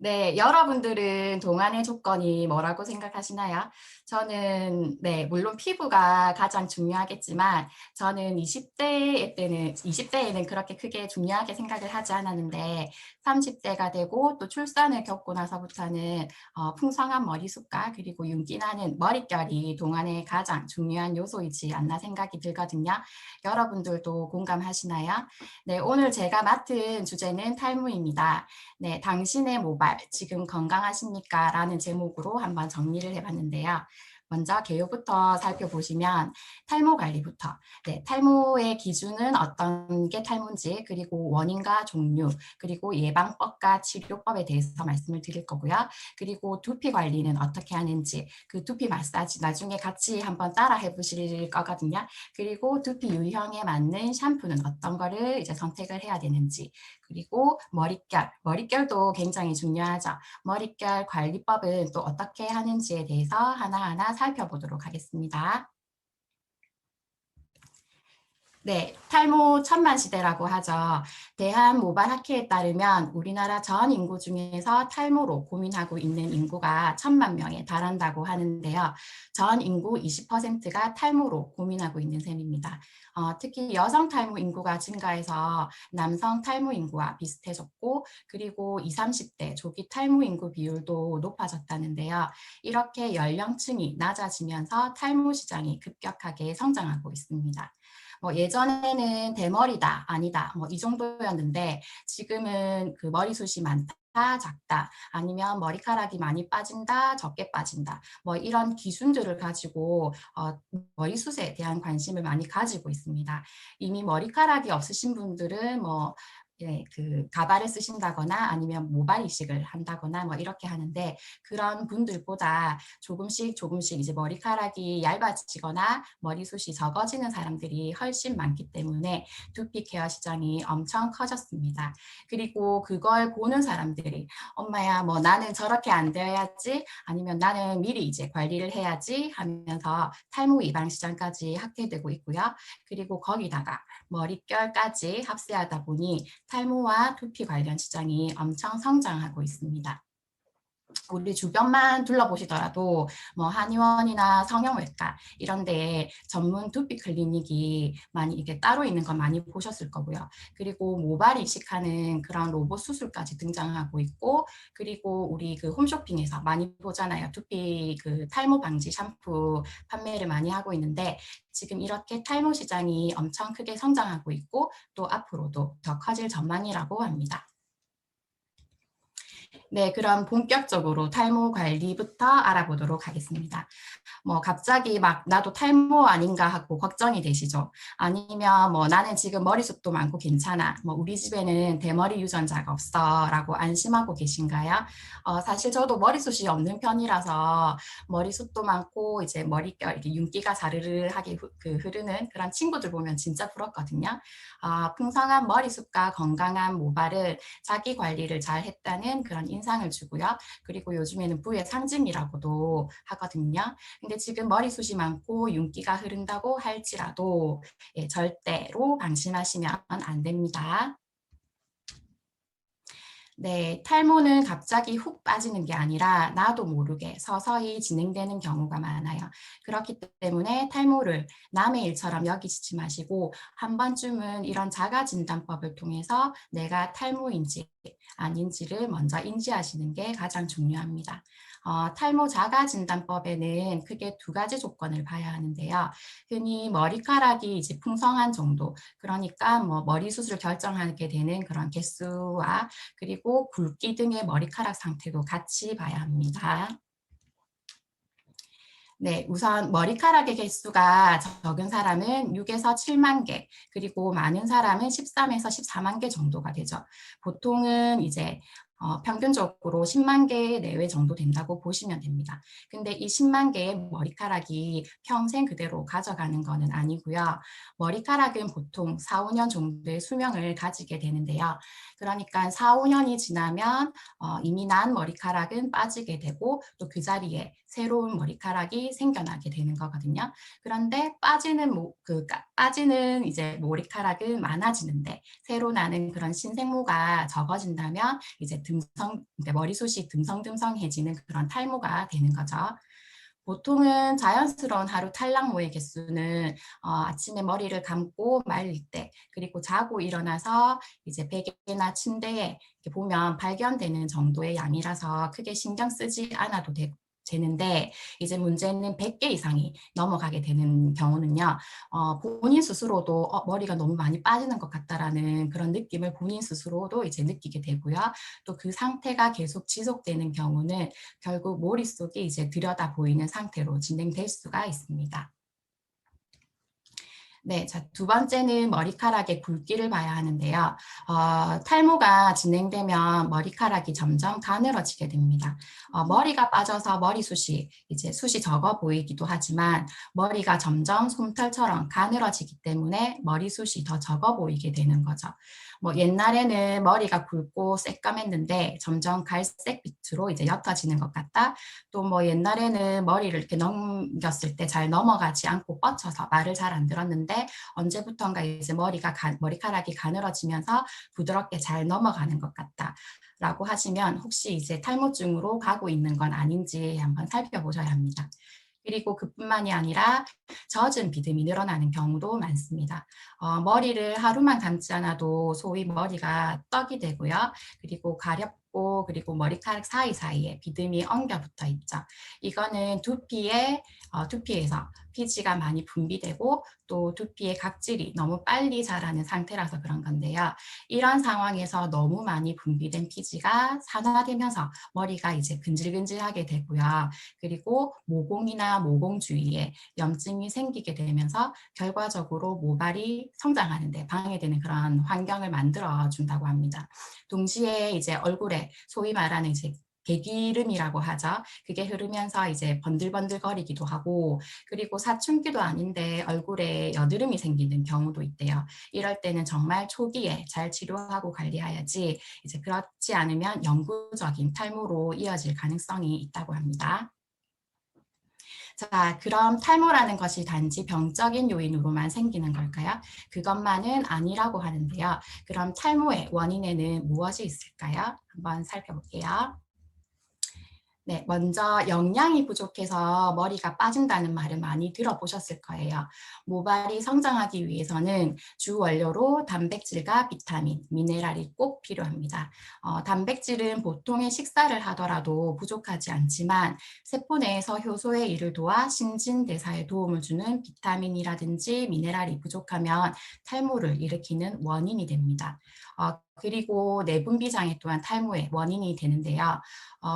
네, 여러분들은 동안의 조건이 뭐라고 생각하시나요? 저는 물론 피부가 가장 중요하겠지만 저는 20대에는 그렇게 크게 중요하게 생각을 하지 않았는데 30대가 되고 또 출산을 겪고 나서부터는 풍성한 머리숱과 그리고 윤기 나는 머릿결이 동안의 가장 중요한 요소이지 않나 생각이 들거든요. 여러분들도 공감하시나요? 네, 오늘 제가 맡은 주제는 탈모입니다. 네, 당신의 모발 지금 건강하십니까? 라는 제목으로 한번 정리를 해봤는데요. 먼저 개요부터 살펴보시면 탈모 관리부터. 네, 탈모의 기준은 어떤 게 탈모인지, 그리고 원인과 종류, 그리고 예방법과 치료법에 대해서 말씀을 드릴 거고요. 그리고 두피 관리는 어떻게 하는지, 그 두피 마사지 나중에 같이 한번 따라 해보실 거거든요. 그리고 두피 유형에 맞는 샴푸는 어떤 거를 이제 선택을 해야 되는지, 그리고 머릿결도 굉장히 중요하죠. 머릿결 관리법은 또 어떻게 하는지에 대해서 하나하나 살펴보도록 하겠습니다. 네, 탈모 천만 시대라고 하죠. 대한모발학회에 따르면 우리나라 전 인구 중에서 탈모로 고민하고 있는 인구가 1,000만 명에 달한다고 하는데요. 전 인구 20%가 탈모로 고민하고 있는 셈입니다. 특히 여성 탈모 인구가 증가해서 남성 탈모 인구와 비슷해졌고, 그리고 20, 30대 조기 탈모 인구 비율도 높아졌다는데요. 이렇게 연령층이 낮아지면서 탈모 시장이 급격하게 성장하고 있습니다. 예전에는 대머리다, 아니다, 이 정도였는데 지금은 그 머리숱이 많다, 작다, 아니면 머리카락이 많이 빠진다, 적게 빠진다, 이런 기준들을 가지고 머리숱에 대한 관심을 많이 가지고 있습니다. 이미 머리카락이 없으신 분들은 그 가발을 쓰신다거나 아니면 모발 이식을 한다거나 이렇게 하는데 그런 분들보다 조금씩 이제 머리카락이 얇아지거나 머리숱이 적어지는 사람들이 훨씬 많기 때문에 두피 케어 시장이 엄청 커졌습니다. 그리고 그걸 보는 사람들이 엄마야 나는 저렇게 안 되어야지 아니면 나는 미리 이제 관리를 해야지 하면서 탈모 예방 시장까지 확대되고 있고요. 그리고 거기다가 머릿결까지 합세하다 보니 탈모와 두피 관련 시장이 엄청 성장하고 있습니다. 우리 주변만 둘러보시더라도 한의원이나 성형외과 이런 데 전문 두피 클리닉이 많이 이게 따로 있는 건 많이 보셨을 거고요. 그리고 모발 이식하는 그런 로봇 수술까지 등장하고 있고, 그리고 우리 그 홈쇼핑에서 많이 보잖아요. 두피 그 탈모 방지 샴푸 판매를 많이 하고 있는데 지금 이렇게 탈모 시장이 엄청 크게 성장하고 있고 또 앞으로도 더 커질 전망이라고 합니다. 네, 그럼 본격적으로 탈모 관리부터 알아보도록 하겠습니다. 갑자기 막 나도 탈모 아닌가 하고 걱정이 되시죠? 아니면 나는 지금 머리숱도 많고 괜찮아. 우리 집에는 대머리 유전자가 없어 라고 안심하고 계신가요? 사실 저도 머리숱이 없는 편이라서 머리숱도 많고 이제 머릿결 이렇게 윤기가 자르르하게 흐르는 그런 친구들 보면 진짜 부럽거든요. 풍성한 머리숱과 건강한 모발을 자기 관리를 잘 했다는 그런 인상을 주고요. 그리고 요즘에는 부의 상징이라고도 하거든요. 근데 지금 머리숱이 많고 윤기가 흐른다고 할지라도 절대로 방심하시면 안 됩니다. 네, 탈모는 갑자기 훅 빠지는 게 아니라 나도 모르게 서서히 진행되는 경우가 많아요. 그렇기 때문에 탈모를 남의 일처럼 여기지 마시고 한 번쯤은 이런 자가진단법을 통해서 내가 탈모인지 아닌지를 먼저 인지하시는 게 가장 중요합니다. 탈모 자가진단법에는 크게 두 가지 조건을 봐야 하는데요. 흔히 머리카락이 이제 풍성한 정도, 그러니까 머리숱을 결정하게 되는 그런 개수와 그리고 굵기 등의 머리카락 상태도 같이 봐야 합니다. 네, 우선 머리카락의 개수가 적은 사람은 6에서 7만 개, 그리고 많은 사람은 13에서 14만 개 정도가 되죠. 보통은 이제 평균적으로 10만 개 내외 정도 된다고 보시면 됩니다. 근데 이 10만 개의 머리카락이 평생 그대로 가져가는 것은 아니고요. 머리카락은 보통 4, 5년 정도의 수명을 가지게 되는데요. 그러니까 4, 5년이 지나면 이미 난 머리카락은 빠지게 되고 또 그 자리에 새로운 머리카락이 생겨나게 되는 거거든요. 그런데 빠지는 이제 머리카락은 많아지는데 새로 나는 그런 신생모가 적어진다면 이제 그러니까 머리숱이 듬성듬성해지는 그런 탈모가 되는 거죠. 보통은 자연스러운 하루 탈락모의 개수는 아침에 머리를 감고 말릴 때, 그리고 자고 일어나서 이제 베개나 침대에 이렇게 보면 발견되는 정도의 양이라서 크게 신경 쓰지 않아도 되는데, 이제 문제는 100개 이상이 넘어가게 되는 경우는요, 본인 스스로도 머리가 너무 많이 빠지는 것 같다라는 그런 느낌을 본인 스스로도 이제 느끼게 되고요. 또 그 상태가 계속 지속되는 경우는 결국 머릿속이 이제 들여다 보이는 상태로 진행될 수가 있습니다. 네, 자, 두 번째는 머리카락의 굵기를 봐야 하는데요. 탈모가 진행되면 머리카락이 점점 가늘어지게 됩니다. 머리가 빠져서 머리숱이 이제 숱이 적어 보이기도 하지만 머리가 점점 솜털처럼 가늘어지기 때문에 머리숱이 더 적어 보이게 되는 거죠. 뭐 옛날에는 머리가 굵고 새까맸는데 점점 갈색빛으로 이제 옅어지는 것 같다. 또 뭐 옛날에는 머리를 이렇게 넘겼을 때 잘 넘어가지 않고 뻗쳐서 말을 잘 안 들었는데 언제부턴가 이제 머리카락이 가늘어지면서 부드럽게 잘 넘어가는 것 같다. 라고 하시면 혹시 이제 탈모증으로 가고 있는 건 아닌지 한번 살펴보셔야 합니다. 그리고 그뿐만이 아니라 젖은 비듬이 늘어나는 경우도 많습니다. 머리를 하루만 감지 않아도 소위 머리가 떡이 되고요. 그리고 가렵고 그리고 머리카락 사이사이에 비듬이 엉겨 붙어 있죠. 이거는 두피에서 피지가 많이 분비되고 또 두피의 각질이 너무 빨리 자라는 상태라서 그런 건데요. 이런 상황에서 너무 많이 분비된 피지가 산화되면서 머리가 이제 근질근질하게 되고요. 그리고 모공이나 모공 주위에 염증이 생기게 되면서 결과적으로 모발이 성장하는 데 방해되는 그런 환경을 만들어 준다고 합니다. 동시에 이제 얼굴에 소위 말하는 이제 개기름이라고 하죠. 그게 흐르면서 이제 번들번들거리기도 하고 그리고 사춘기도 아닌데 얼굴에 여드름이 생기는 경우도 있대요. 이럴 때는 정말 초기에 잘 치료하고 관리해야지 이제 그렇지 않으면 영구적인 탈모로 이어질 가능성이 있다고 합니다. 자, 그럼 탈모라는 것이 단지 병적인 요인으로만 생기는 걸까요? 그것만은 아니라고 하는데요. 그럼 탈모의 원인에는 무엇이 있을까요? 한번 살펴볼게요. 네, 먼저 영양이 부족해서 머리가 빠진다는 말을 많이 들어보셨을 거예요. 모발이 성장하기 위해서는 주 원료로 단백질과 비타민, 미네랄이 꼭 필요합니다. 단백질은 보통의 식사를 하더라도 부족하지 않지만 세포 내에서 효소의 일을 도와 신진대사에 도움을 주는 비타민이라든지 미네랄이 부족하면 탈모를 일으키는 원인이 됩니다. 그리고 내분비 장애 또한 탈모의 원인이 되는데요.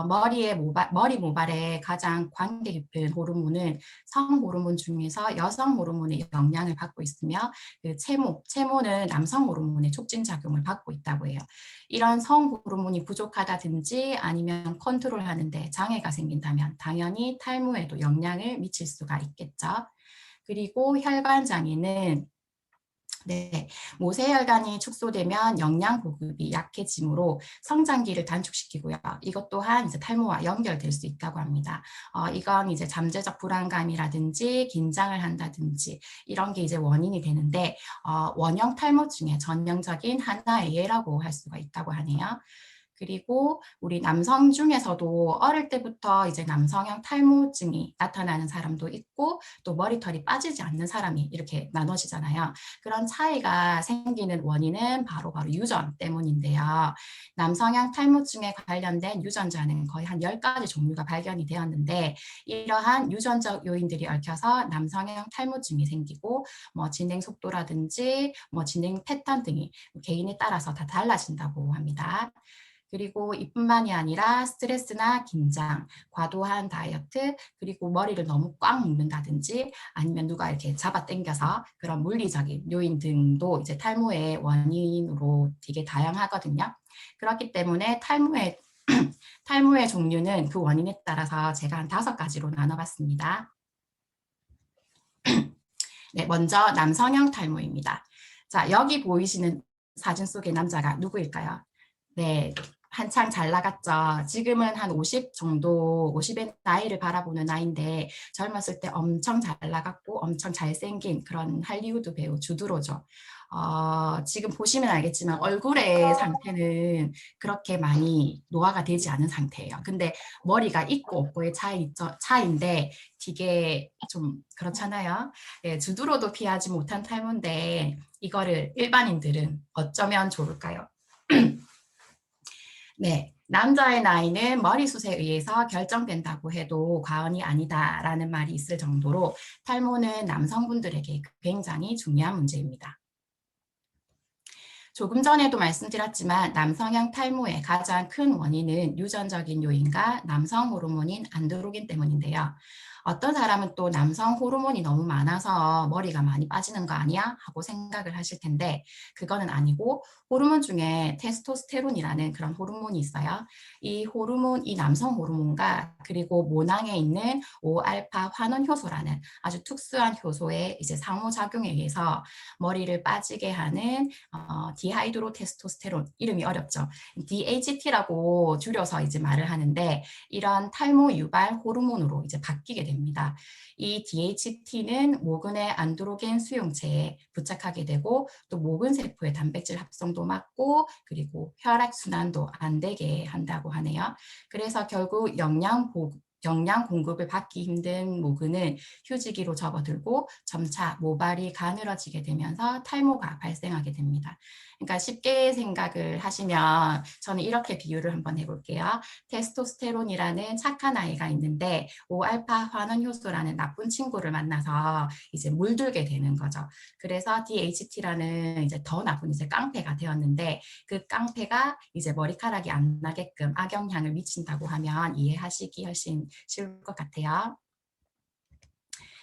머리 모발에 가장 관계 깊은 호르몬은 성 호르몬 중에서 여성 호르몬의 영향을 받고 있으며 그 체모는 남성 호르몬의 촉진 작용을 받고 있다고 해요. 이런 성 호르몬이 부족하다든지 아니면 컨트롤하는데 장애가 생긴다면 당연히 탈모에도 영향을 미칠 수가 있겠죠. 그리고 혈관 장애는 네, 모세혈관이 축소되면 영양 보급이 약해지므로 성장기를 단축시키고요. 이것 또한 이제 탈모와 연결될 수 있다고 합니다. 이건 이제 잠재적 불안감이라든지 긴장을 한다든지 이런 게 이제 원인이 되는데 원형 탈모증의 전형적인 하나의 예라고 할 수가 있다고 하네요. 그리고 우리 남성 중에서도 어릴 때부터 이제 남성형 탈모증이 나타나는 사람도 있고 또 머리털이 빠지지 않는 사람이 이렇게 나눠지잖아요. 그런 차이가 생기는 원인은 바로 유전 때문인데요. 남성형 탈모증에 관련된 유전자는 거의 한 10가지 종류가 발견이 되었는데 이러한 유전적 요인들이 얽혀서 남성형 탈모증이 생기고 뭐 진행 속도라든지 뭐 진행 패턴 등이 개인에 따라서 다 달라진다고 합니다. 그리고 이뿐만이 아니라 스트레스나 긴장, 과도한 다이어트, 그리고 머리를 너무 꽉 묶는다든지 아니면 누가 이렇게 잡아당겨서 그런 물리적인 요인 등도 이제 탈모의 원인으로 되게 다양하거든요. 그렇기 때문에 탈모의 종류는 그 원인에 따라서 제가 한 5가지로 나눠봤습니다. 네, 먼저 남성형 탈모입니다. 자, 여기 보이시는 사진 속의 남자가 누구일까요? 네, 한창 잘 나갔죠. 지금은 한 50 정도, 50의 나이를 바라보는 나이인데 젊었을 때 엄청 잘 나갔고 엄청 잘생긴 그런 할리우드 배우 주드로죠. 지금 보시면 알겠지만 얼굴의 상태는 그렇게 많이 노화가 되지 않은 상태예요. 근데 머리가 있고 없고의 차이인데 되게 좀 그렇잖아요. 네, 두드러도 피하지 못한 탈모인데 이거를 일반인들은 어쩌면 좋을까요? 네, 남자의 나이는 머리숱에 의해서 결정된다고 해도 과언이 아니다라는 말이 있을 정도로 탈모는 남성분들에게 굉장히 중요한 문제입니다. 조금 전에도 말씀드렸지만 남성형 탈모의 가장 큰 원인은 유전적인 요인과 남성 호르몬인 안드로겐 때문인데요. 어떤 사람은 또 남성 호르몬이 너무 많아서 머리가 많이 빠지는 거 아니야? 하고 생각을 하실 텐데 그거는 아니고 호르몬 중에 테스토스테론이라는 그런 호르몬이 있어요. 이 남성 호르몬과 그리고 모낭에 있는 5알파 환원 효소라는 아주 특수한 효소의 이제 상호작용에 의해서 머리를 빠지게 하는 디하이드로 테스토스테론, 이름이 어렵죠. DHT라고 줄여서 이제 말을 하는데 이런 탈모 유발 호르몬으로 이제 바뀌게 됩니다. 이 DHT는 모근의 안드로겐 수용체에 부착하게 되고 또 모근 세포의 단백질 합성도 막고 그리고 혈액 순환도 안 되게 한다고 하네요. 그래서 결국 영양 공급을 받기 힘든 모근은 휴지기로 접어들고 점차 모발이 가늘어지게 되면서 탈모가 발생하게 됩니다. 그러니까 쉽게 생각을 하시면 저는 이렇게 비유를 한번 해볼게요. 테스토스테론이라는 착한 아이가 있는데 5알파 환원 효소라는 나쁜 친구를 만나서 이제 물들게 되는 거죠. 그래서 DHT라는 이제 더 나쁜 이제 깡패가 되었는데 그 깡패가 이제 머리카락이 안 나게끔 악영향을 미친다고 하면 이해하시기 훨씬 쉬울 것 같아요.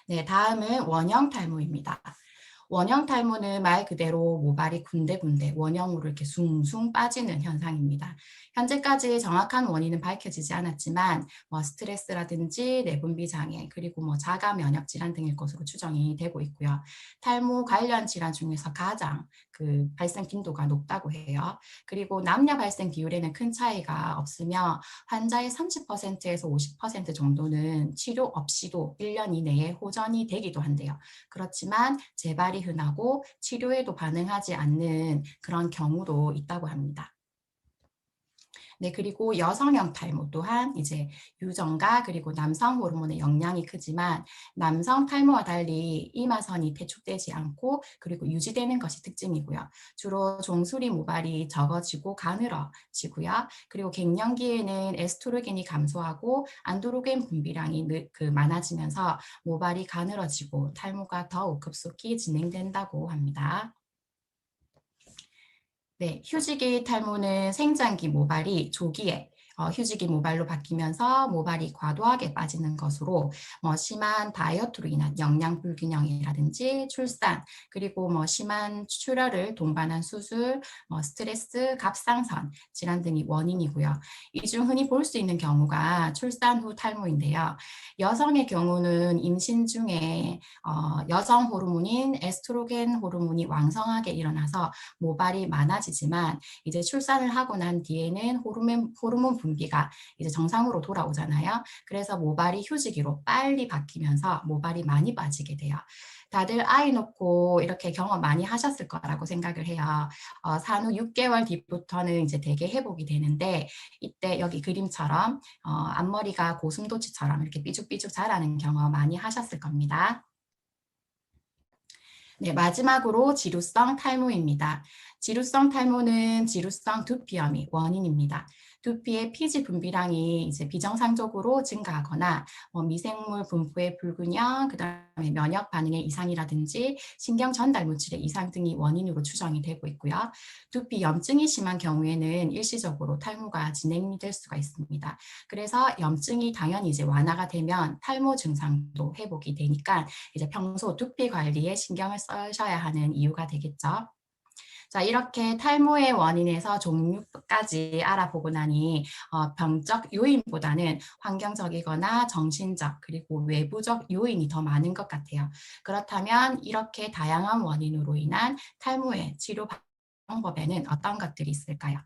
네, 다음은 원형 탈모입니다. 원형 탈모는 말 그대로 모발이 군데군데 원형으로 이렇게 숭숭 빠지는 현상입니다. 현재까지 정확한 원인은 밝혀지지 않았지만 스트레스라든지 내분비 장애 그리고 자가 면역 질환 등일 것으로 추정이 되고 있고요. 탈모 관련 질환 중에서 가장 그 발생 빈도가 높다고 해요. 그리고 남녀 발생 비율에는 큰 차이가 없으며 환자의 30%에서 50% 정도는 치료 없이도 1년 이내에 호전이 되기도 한대요. 그렇지만 재발이 흔하고 치료에도 반응하지 않는 그런 경우도 있다고 합니다. 네, 그리고 여성형 탈모 또한 이제 유전과 그리고 남성 호르몬의 영향이 크지만 남성 탈모와 달리 이마선이 퇴축되지 않고 그리고 유지되는 것이 특징이고요. 주로 종수리 모발이 적어지고 가늘어지고요. 그리고 갱년기에는 에스트로겐이 감소하고 안드로겐 분비량이 많아지면서 모발이 가늘어지고 탈모가 더욱 급속히 진행된다고 합니다. 네, 휴지기 탈모는 생장기 모발이 조기에 휴지기 모발로 바뀌면서 모발이 과도하게 빠지는 것으로 심한 다이어트로 인한 영양 불균형이라든지 출산 그리고 심한 출혈을 동반한 수술, 스트레스, 갑상선 질환 등이 원인이고요. 이 중 흔히 볼 수 있는 경우가 출산 후 탈모인데요. 여성의 경우는 임신 중에 여성 호르몬인 에스트로겐 호르몬이 왕성하게 일어나서 모발이 많아지지만 이제 출산을 하고 난 뒤에는 호르몬 분비가 이제 정상으로 돌아오잖아요. 그래서 모발이 휴지기로 빨리 바뀌면서 모발이 많이 빠지게 돼요. 다들 아이 놓고 이렇게 경험 많이 하셨을 거라고 생각을 해요. 산후 6개월 뒤부터는 이제 되게 회복이 되는데 이때 여기 그림처럼 앞머리가 고슴도치처럼 이렇게 삐죽삐죽 자라는 경험 많이 하셨을 겁니다. 네, 마지막으로 지루성 탈모입니다. 지루성 탈모는 지루성 두피염이 원인입니다. 두피의 피지 분비량이 이제 비정상적으로 증가하거나 미생물 분포의 불균형, 그다음에 면역 반응의 이상이라든지 신경 전달 물질의 이상 등이 원인으로 추정이 되고 있고요. 두피 염증이 심한 경우에는 일시적으로 탈모가 진행이 될 수가 있습니다. 그래서 염증이 당연히 이제 완화가 되면 탈모 증상도 회복이 되니까 이제 평소 두피 관리에 신경을 써셔야 하는 이유가 되겠죠. 자, 이렇게 탈모의 원인에서 종류까지 알아보고 나니 병적 요인보다는 환경적이거나 정신적 그리고 외부적 요인이 더 많은 것 같아요. 그렇다면 이렇게 다양한 원인으로 인한 탈모의 치료 방법에는 어떤 것들이 있을까요?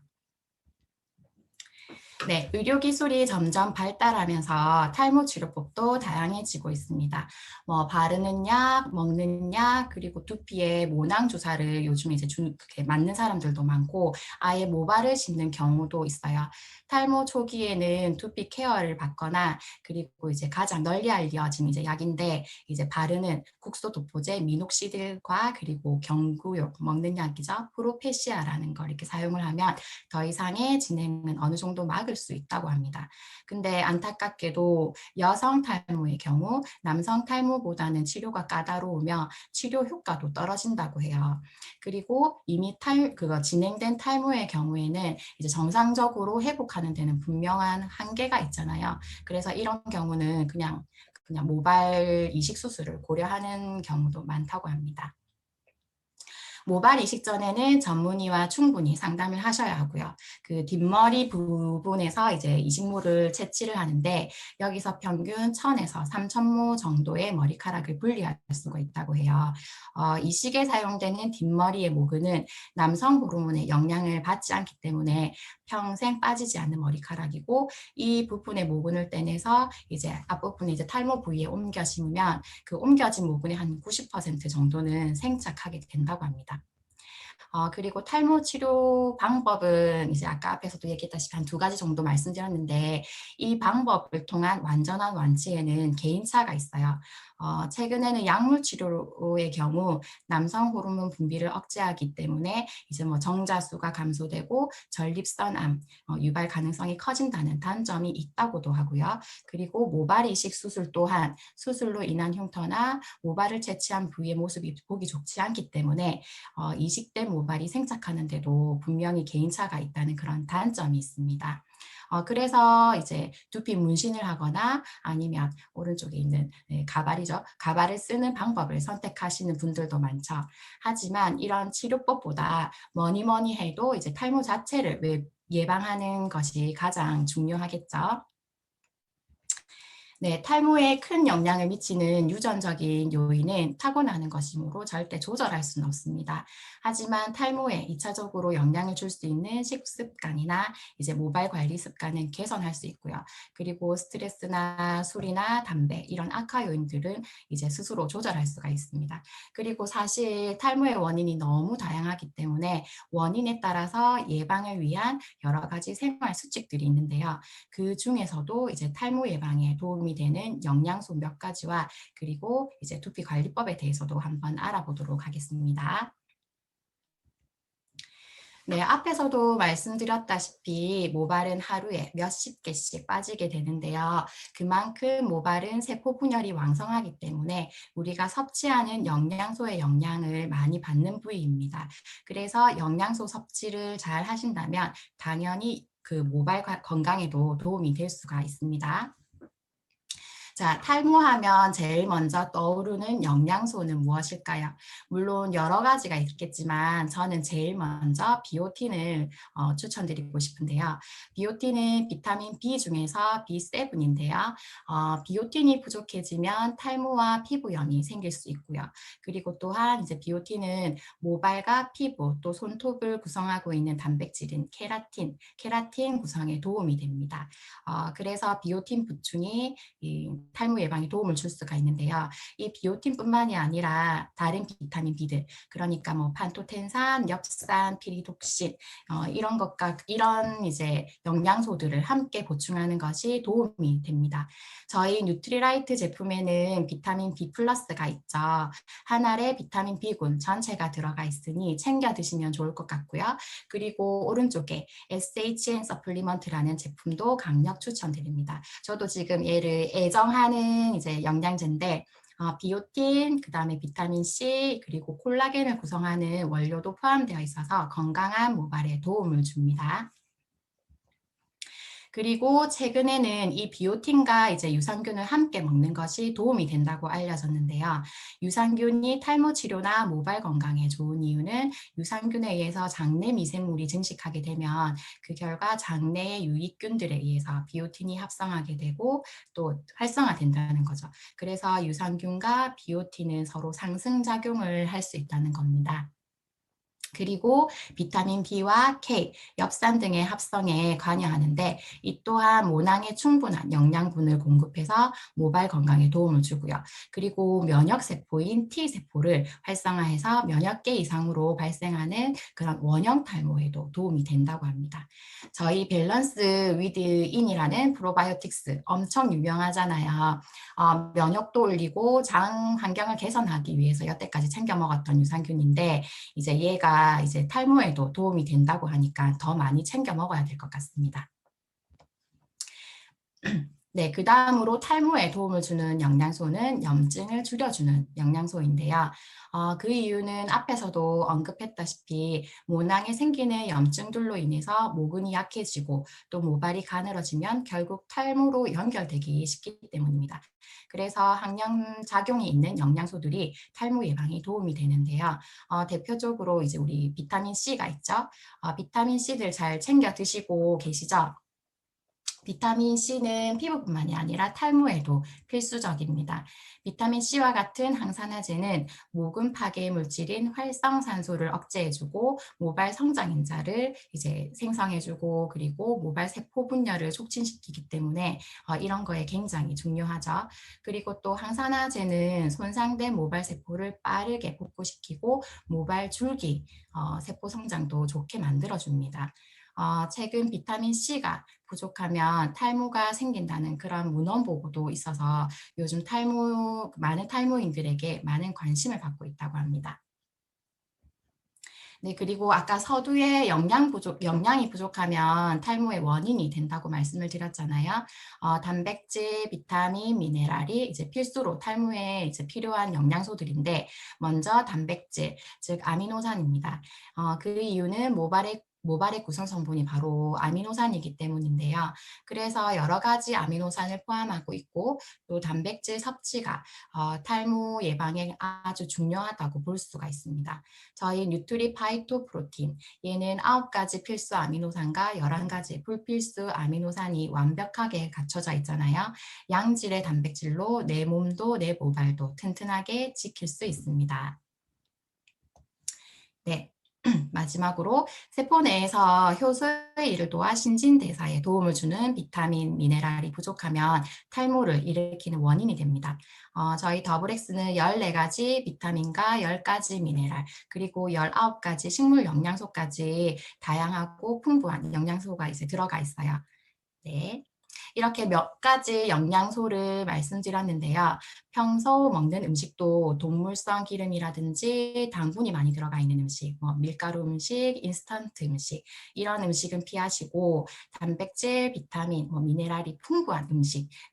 네, 의료기술이 점점 발달하면서 탈모 치료법도 다양해지고 있습니다. 뭐 바르는 약, 먹는 약, 그리고 두피에 모낭 주사를 요즘에 이제 그렇게 맞는 사람들도 많고 아예 모발을 심는 경우도 있어요. 탈모 초기에는 두피 케어를 받거나 그리고 이제 가장 널리 알려진 이제 약인데 이제 바르는 국소도포제 미녹시딜과 그리고 경구용 먹는 약이죠. 프로페시아라는 걸 이렇게 사용을 하면 더 이상의 진행은 어느 정도 막을 수 있다고 합니다. 근데 안타깝게도 여성 탈모의 경우 남성 탈모보다는 치료가 까다로우며 치료 효과도 떨어진다고 해요. 그리고 이미 그거 진행된 탈모의 경우에는 이제 정상적으로 회복하는 데는 분명한 한계가 있잖아요. 그래서 이런 경우는 그냥 모발 이식 수술을 고려하는 경우도 많다고 합니다. 모발 이식 전에는 전문의와 충분히 상담을 하셔야 하고요. 그 뒷머리 부분에서 이제 이식물을 채취를 하는데 여기서 평균 1000에서 3000모 정도의 머리카락을 분리할 수가 있다고 해요. 이식에 사용되는 뒷머리의 모근은 남성 호르몬의 영향을 받지 않기 때문에 평생 빠지지 않는 머리카락이고 이 부분의 모근을 떼내서 이제 앞부분에 이제 탈모 부위에 옮겨 심으면 그 옮겨진 모근의 한 90% 정도는 생착하게 된다고 합니다. 그리고 탈모 치료 방법은 이제 아까 앞에서도 얘기했다시피 한 2가지 정도 말씀드렸는데 이 방법을 통한 완전한 완치에는 개인차가 있어요. 최근에는 약물 치료의 경우 남성 호르몬 분비를 억제하기 때문에 이제 뭐 정자수가 감소되고 전립선암 유발 가능성이 커진다는 단점이 있다고도 하고요. 그리고 모발 이식 수술 또한 수술로 인한 흉터나 모발을 채취한 부위의 모습이 보기 좋지 않기 때문에 이식된 모발이 생착하는데도 분명히 개인차가 있다는 그런 단점이 있습니다. 그래서 이제 두피 문신을 하거나 아니면 오른쪽에 있는 가발이죠. 가발을 쓰는 방법을 선택하시는 분들도 많죠. 하지만 이런 치료법보다 뭐니 뭐니 해도 이제 탈모 자체를 예방하는 것이 가장 중요하겠죠. 네, 탈모에 큰 영향을 미치는 유전적인 요인은 타고나는 것이므로 절대 조절할 수는 없습니다. 하지만 탈모에 2차적으로 영향을 줄 수 있는 식습관이나 이제 모발 관리 습관은 개선할 수 있고요. 그리고 스트레스나 술이나 담배 이런 악화 요인들은 이제 스스로 조절할 수가 있습니다. 그리고 사실 탈모의 원인이 너무 다양하기 때문에 원인에 따라서 예방을 위한 여러 가지 생활 수칙들이 있는데요. 그 중에서도 이제 탈모 예방에 도움이 되는 영양소 몇 가지와 그리고 이제 두피 관리법에 대해서도 한번 알아보도록 하겠습니다. 네, 앞에서도 말씀드렸다시피 모발은 하루에 몇십 개씩 빠지게 되는데요. 그만큼 모발은 세포 분열이 왕성하기 때문에 우리가 섭취하는 영양소의 영향을 많이 받는 부위입니다. 그래서 영양소 섭취를 잘 하신다면 당연히 그 모발 건강에도 도움이 될 수가 있습니다. 자, 탈모하면 제일 먼저 떠오르는 영양소는 무엇일까요? 물론 여러 가지가 있겠지만 저는 제일 먼저 비오틴을 추천드리고 싶은데요. 비오틴은 비타민 B 중에서 B7인데요. 비오틴이 부족해지면 탈모와 피부염이 생길 수 있고요. 그리고 또한 이제 비오틴은 모발과 피부 또 손톱을 구성하고 있는 단백질인 케라틴 구성에 도움이 됩니다. 그래서 비오틴 보충이 이 탈모 예방에 도움을 줄 수가 있는데요. 이 비오틴뿐만이 아니라 다른 비타민 B들, 그러니까 뭐 판토텐산, 엽산, 피리독신 이런 것과 이런 이제 영양소들을 함께 보충하는 것이 도움이 됩니다. 저희 뉴트리라이트 제품에는 비타민 B 플러스가 있죠. 한 알에 비타민 B군 전체가 들어가 있으니 챙겨 드시면 좋을 것 같고요. 그리고 오른쪽에 SHN 서플리먼트라는 제품도 강력 추천드립니다. 저도 지금 얘를 애정하는 이제 영양제인데 비오틴, 그 다음에 비타민 C, 그리고 콜라겐을 구성하는 원료도 포함되어 있어서 건강한 모발에 도움을 줍니다. 그리고 최근에는 이 비오틴과 이제 유산균을 함께 먹는 것이 도움이 된다고 알려졌는데요. 유산균이 탈모 치료나 모발 건강에 좋은 이유는 유산균에 의해서 장내 미생물이 증식하게 되면 그 결과 장내의 유익균들에 의해서 비오틴이 합성하게 되고 또 활성화된다는 거죠. 그래서 유산균과 비오틴은 서로 상승작용을 할 수 있다는 겁니다. 그리고 비타민 B와 K, 엽산 등의 합성에 관여하는데 이 또한 모낭에 충분한 영양분을 공급해서 모발 건강에 도움을 주고요. 그리고 면역세포인 T세포를 활성화해서 면역계 이상으로 발생하는 그런 원형 탈모에도 도움이 된다고 합니다. 저희 밸런스 위드 인이라는 프로바이오틱스 엄청 유명하잖아요. 면역도 올리고 장 환경을 개선하기 위해서 여태까지 챙겨 먹었던 유산균인데 이제 얘가 이제 탈모에도 도움이 된다고 하니까 더 많이 챙겨 먹어야 될 것 같습니다. 네, 그 다음으로 탈모에 도움을 주는 영양소는 염증을 줄여주는 영양소인데요. 그 이유는 앞에서도 언급했다시피 모낭에 생기는 염증들로 인해서 모근이 약해지고 또 모발이 가늘어지면 결국 탈모로 연결되기 쉽기 때문입니다. 그래서 항염 작용이 있는 영양소들이 탈모 예방에 도움이 되는데요. 대표적으로 이제 우리 비타민 C가 있죠. 비타민 C들 잘 챙겨 드시고 계시죠? 비타민 C는 피부뿐만이 아니라 탈모에도 필수적입니다. 비타민 C와 같은 항산화제는 모근 파괴 물질인 활성산소를 억제해주고 모발 성장 인자를 이제 생성해주고 그리고 모발 세포 분열을 촉진시키기 때문에 이런 거에 굉장히 중요하죠. 그리고 또 항산화제는 손상된 모발 세포를 빠르게 복구시키고 모발 줄기 세포 성장도 좋게 만들어줍니다. 최근 비타민 C가 부족하면 탈모가 생긴다는 그런 문헌 보고도 있어서 요즘 많은 탈모인들에게 많은 관심을 받고 있다고 합니다. 네, 그리고 아까 서두에 영양이 부족하면 탈모의 원인이 된다고 말씀을 드렸잖아요. 단백질, 비타민, 미네랄이 이제 필수로 탈모에 이제 필요한 영양소들인데, 먼저 단백질, 즉 아미노산입니다. 그 이유는 모발의 구성 성분이 바로 아미노산이기 때문인데요. 그래서 여러 가지 아미노산을 포함하고 있고, 또 단백질 섭취가 탈모 예방에 아주 중요하다고 볼 수가 있습니다. 저희 뉴트리 파이토 프로틴, 얘는 9가지 필수 아미노산과 11가지 불필수 아미노산이 완벽하게 갖춰져 있잖아요. 양질의 단백질로 내 몸도 내 모발도 튼튼하게 지킬 수 있습니다. 네. 마지막으로 세포 내에서 효소의 일을 도와 신진대사에 도움을 주는 비타민, 미네랄이 부족하면 탈모를 일으키는 원인이 됩니다. 저희 더블엑스는 14가지 비타민과 10가지 미네랄, 그리고 19가지 식물 영양소까지 다양하고 풍부한 영양소가 이제 들어가 있어요. 네. 이렇게 몇 가지 영양소를 말씀드렸는데요. 평소 먹는 음식도 동물성 기름이라든지 당분이 많이 들어가 있는 음식, 뭐 밀가루 음식, 인스턴트 음식 이런 음식은 피하시고 단백질, 비타민, 미네랄이 풍부한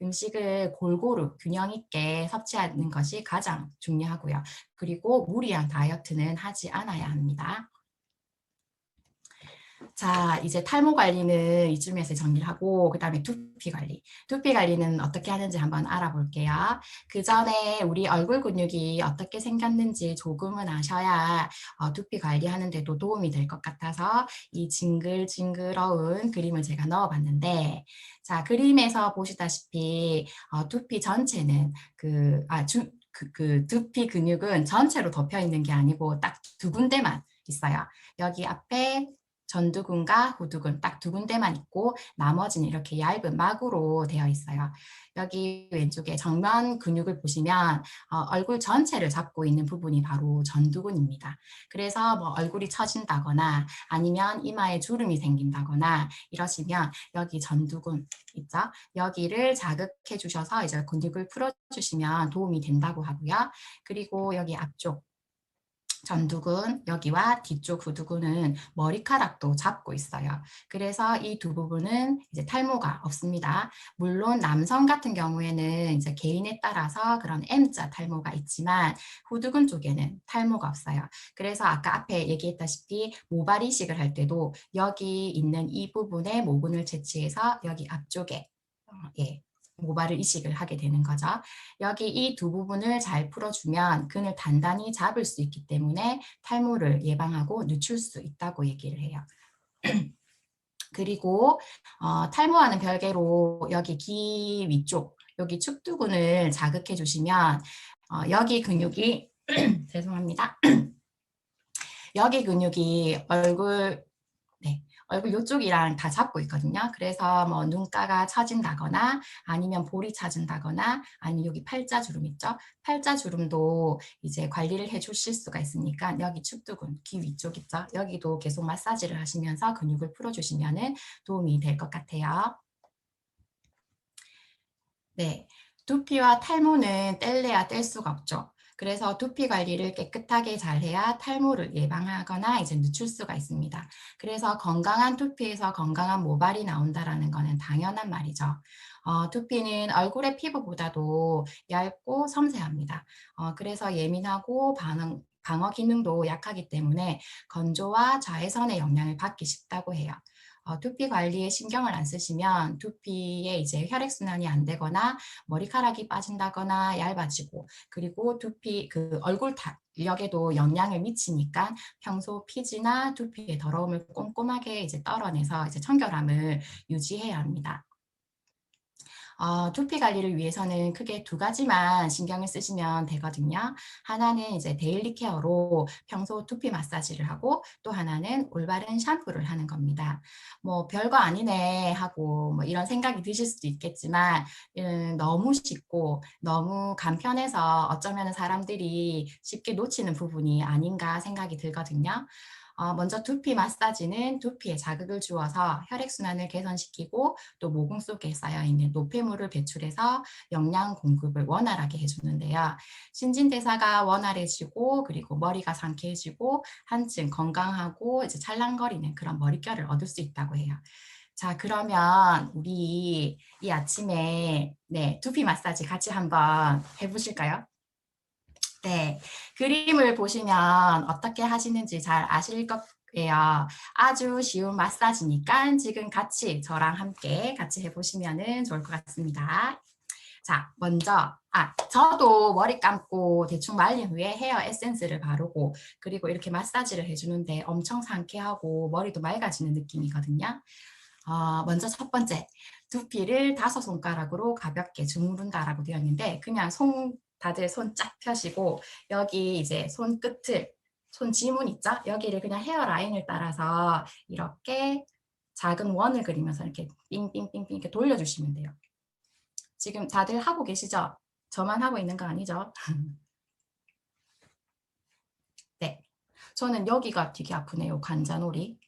음식을 골고루 균형 있게 섭취하는 것이 가장 중요하고요. 그리고 무리한 다이어트는 하지 않아야 합니다. 자, 이제 탈모 관리는 이쯤에서 정리를 하고 그다음에 두피 관리. 두피 관리는 어떻게 하는지 한번 알아볼게요. 그 전에 우리 얼굴 근육이 어떻게 생겼는지 조금은 아셔야 두피 관리하는 데도 도움이 될 것 같아서 이 징글징글어운 그림을 제가 넣어봤는데 자, 그림에서 보시다시피 두피 전체는 두피 근육은 전체로 덮여 있는 게 아니고 딱 두 군데만 있어요. 여기 앞에 전두근과 후두근 딱 두 군데만 있고 나머지는 이렇게 얇은 막으로 되어 있어요. 여기 왼쪽에 정면 근육을 보시면 얼굴 전체를 잡고 있는 부분이 바로 전두근입니다. 그래서 뭐 얼굴이 처진다거나 아니면 이마에 주름이 생긴다거나 이러시면 여기 전두근 있죠? 여기를 자극해 주셔서 이제 근육을 풀어주시면 도움이 된다고 하고요. 그리고 여기 앞쪽 전두근 여기와 뒤쪽 후두근은 머리카락도 잡고 있어요. 그래서 이 두 부분은 이제 탈모가 없습니다. 물론 남성 같은 경우에는 이제 개인에 따라서 그런 M자 탈모가 있지만 후두근 쪽에는 탈모가 없어요. 그래서 아까 앞에 얘기했다시피 모발 이식을 할 때도 여기 있는 이 부분에 모근을 채취해서 여기 앞쪽에 예, 모발을 이식을 하게 되는 거죠. 여기 이 두 부분을 잘 풀어주면 근을 단단히 잡을 수 있기 때문에 탈모를 예방하고 늦출 수 있다고 얘기를 해요. 그리고 탈모와는 별개로 여기 귀 위쪽, 여기 축두근을 자극해 주시면 여기 근육이 죄송합니다. 여기 근육이 얼굴, 네, 얼굴 이쪽이랑 다 잡고 있거든요. 그래서 뭐 눈가가 처진다거나 아니면 볼이 처진다거나 아니면 여기 팔자주름 있죠. 팔자주름도 이제 관리를 해 주실 수가 있으니까 여기 축두근, 귀 위쪽 있죠. 여기도 계속 마사지를 하시면서 근육을 풀어주시면 도움이 될 것 같아요. 네, 두피와 탈모는 뗄래야 뗄 수가 없죠. 그래서 두피 관리를 깨끗하게 잘 해야 탈모를 예방하거나 이제 늦출 수가 있습니다. 그래서 건강한 두피에서 건강한 모발이 나온다라는 거는 당연한 말이죠. 두피는 얼굴의 피부보다도 얇고 섬세합니다. 그래서 예민하고 방어 기능도 약하기 때문에 건조와 자외선의 영향을 받기 쉽다고 해요. 두피 관리에 신경을 안 쓰시면 두피에 이제 혈액순환이 안 되거나 머리카락이 빠진다거나 얇아지고, 그리고 두피 그 얼굴 탄력에도 영향을 미치니까 평소 피지나 두피의 더러움을 꼼꼼하게 이제 떨어내서 이제 청결함을 유지해야 합니다. 두피 관리를 위해서는 크게 두 가지만 신경을 쓰시면 되거든요. 하나는 이제 데일리 케어로 평소 두피 마사지를 하고, 또 하나는 올바른 샴푸를 하는 겁니다. 뭐 별거 아니네 하고 뭐 이런 생각이 드실 수도 있겠지만 너무 쉽고 너무 간편해서 어쩌면 사람들이 쉽게 놓치는 부분이 아닌가 생각이 들거든요. 먼저 두피 마사지는 두피에 자극을 주어서 혈액순환을 개선시키고 또 모공 속에 쌓여있는 노폐물을 배출해서 영양 공급을 원활하게 해주는데요. 신진대사가 원활해지고, 그리고 머리가 상쾌해지고 한층 건강하고 이제 찰랑거리는 그런 머릿결을 얻을 수 있다고 해요. 자, 그러면 우리 이 아침에 네, 두피 마사지 같이 한번 해보실까요? 네, 그림을 보시면 어떻게 하시는지 잘 아실 거예요. 아주 쉬운 마사지니까 지금 같이 저랑 함께 같이 해보시면 좋을 것 같습니다. 자, 먼저 저도 머리 감고 대충 말린 후에 헤어 에센스를 바르고 그리고 이렇게 마사지를 해주는데 엄청 상쾌하고 머리도 맑아지는 느낌이거든요. 먼저 첫 번째, 두피를 5손가락으로 가볍게 주무른다라고 되어 있는데, 그냥 다들 손 쫙 펴시고 여기 이제 손 끝을, 손 지문 있죠? 여기를 그냥 헤어라인을 따라서 이렇게 작은 원을 그리면서 이렇게 삥삥삥삥 이렇게 돌려주시면 돼요. 지금 다들 하고 계시죠? 저만 하고 있는 거 아니죠? 네, 저는 여기가 되게 아프네요. 관자놀이.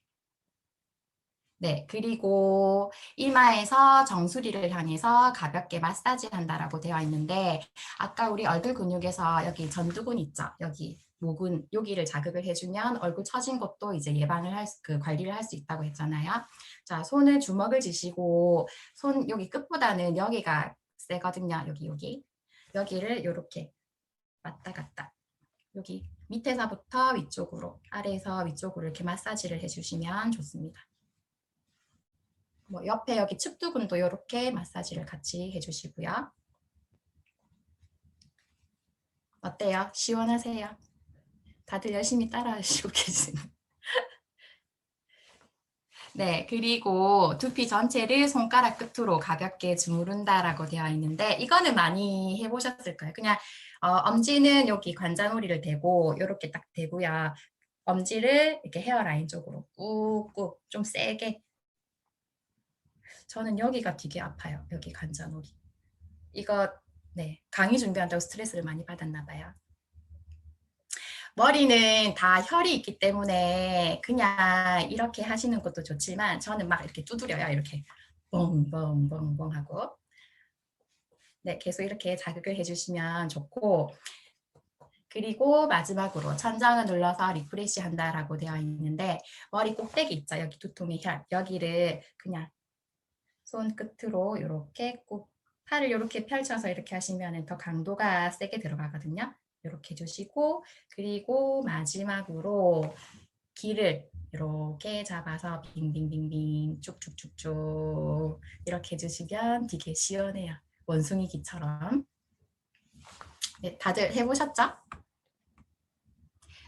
네, 그리고 이마에서 정수리를 향해서 가볍게 마사지 한다라고 되어 있는데, 아까 우리 얼굴 근육에서 여기 전두근 있죠? 여기 모근, 여기를 자극을 해주면 얼굴 처진 것도 이제 예방을 관리를 할 수 있다고 했잖아요. 자, 손을 주먹을 쥐시고, 손 여기 끝보다는 여기가 세거든요. 여기. 여기를 이렇게 왔다 갔다. 여기 밑에서부터 위쪽으로, 아래에서 위쪽으로 이렇게 마사지를 해주시면 좋습니다. 뭐 옆에 여기 측두근도 이렇게 마사지를 같이 해주시고요. 어때요? 시원하세요? 다들 열심히 따라하시고 계시는. 네, 그리고 두피 전체를 손가락 끝으로 가볍게 주무른다라고 되어 있는데, 이거는 많이 해보셨을 거예요. 그냥 엄지는 여기 관자놀이를 대고 이렇게 딱 대고요. 엄지를 이렇게 헤어라인 쪽으로 꾹꾹 좀 세게. 저는 여기가 되게 아파요. 여기 관자놀이. 이거 네, 강의 준비한다고 스트레스를 많이 받았나 봐요. 머리는 다 혈이 있기 때문에 그냥 이렇게 하시는 것도 좋지만 저는 막 이렇게 두드려요. 이렇게 뻥뻥뻥뻥 하고. 네, 계속 이렇게 자극을 해주시면 좋고, 그리고 마지막으로 천장을 눌러서 리프레시 한다라고 되어 있는데, 머리 꼭대기 있죠? 여기 두통의 혈. 여기를 그냥 손 끝으로 이렇게 꼭 팔을 이렇게 펼쳐서 이렇게 하시면 더 강도가 세게 들어가거든요. 이렇게 해주시고, 그리고 마지막으로 귀를 이렇게 잡아서 빙빙빙빙 쭉쭉쭉쭉 이렇게 해주시면 되게 시원해요. 원숭이 귀처럼. 네, 다들 해보셨죠?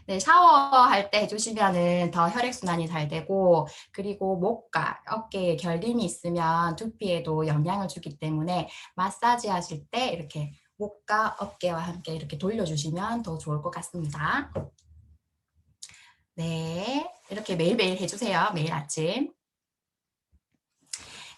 네, 샤워할 때 해주시면은 더 혈액순환이 잘 되고, 그리고 목과 어깨에 결림이 있으면 두피에도 영향을 주기 때문에 마사지 하실 때 이렇게 목과 어깨와 함께 이렇게 돌려주시면 더 좋을 것 같습니다. 네, 이렇게 매일매일 해주세요. 매일 아침.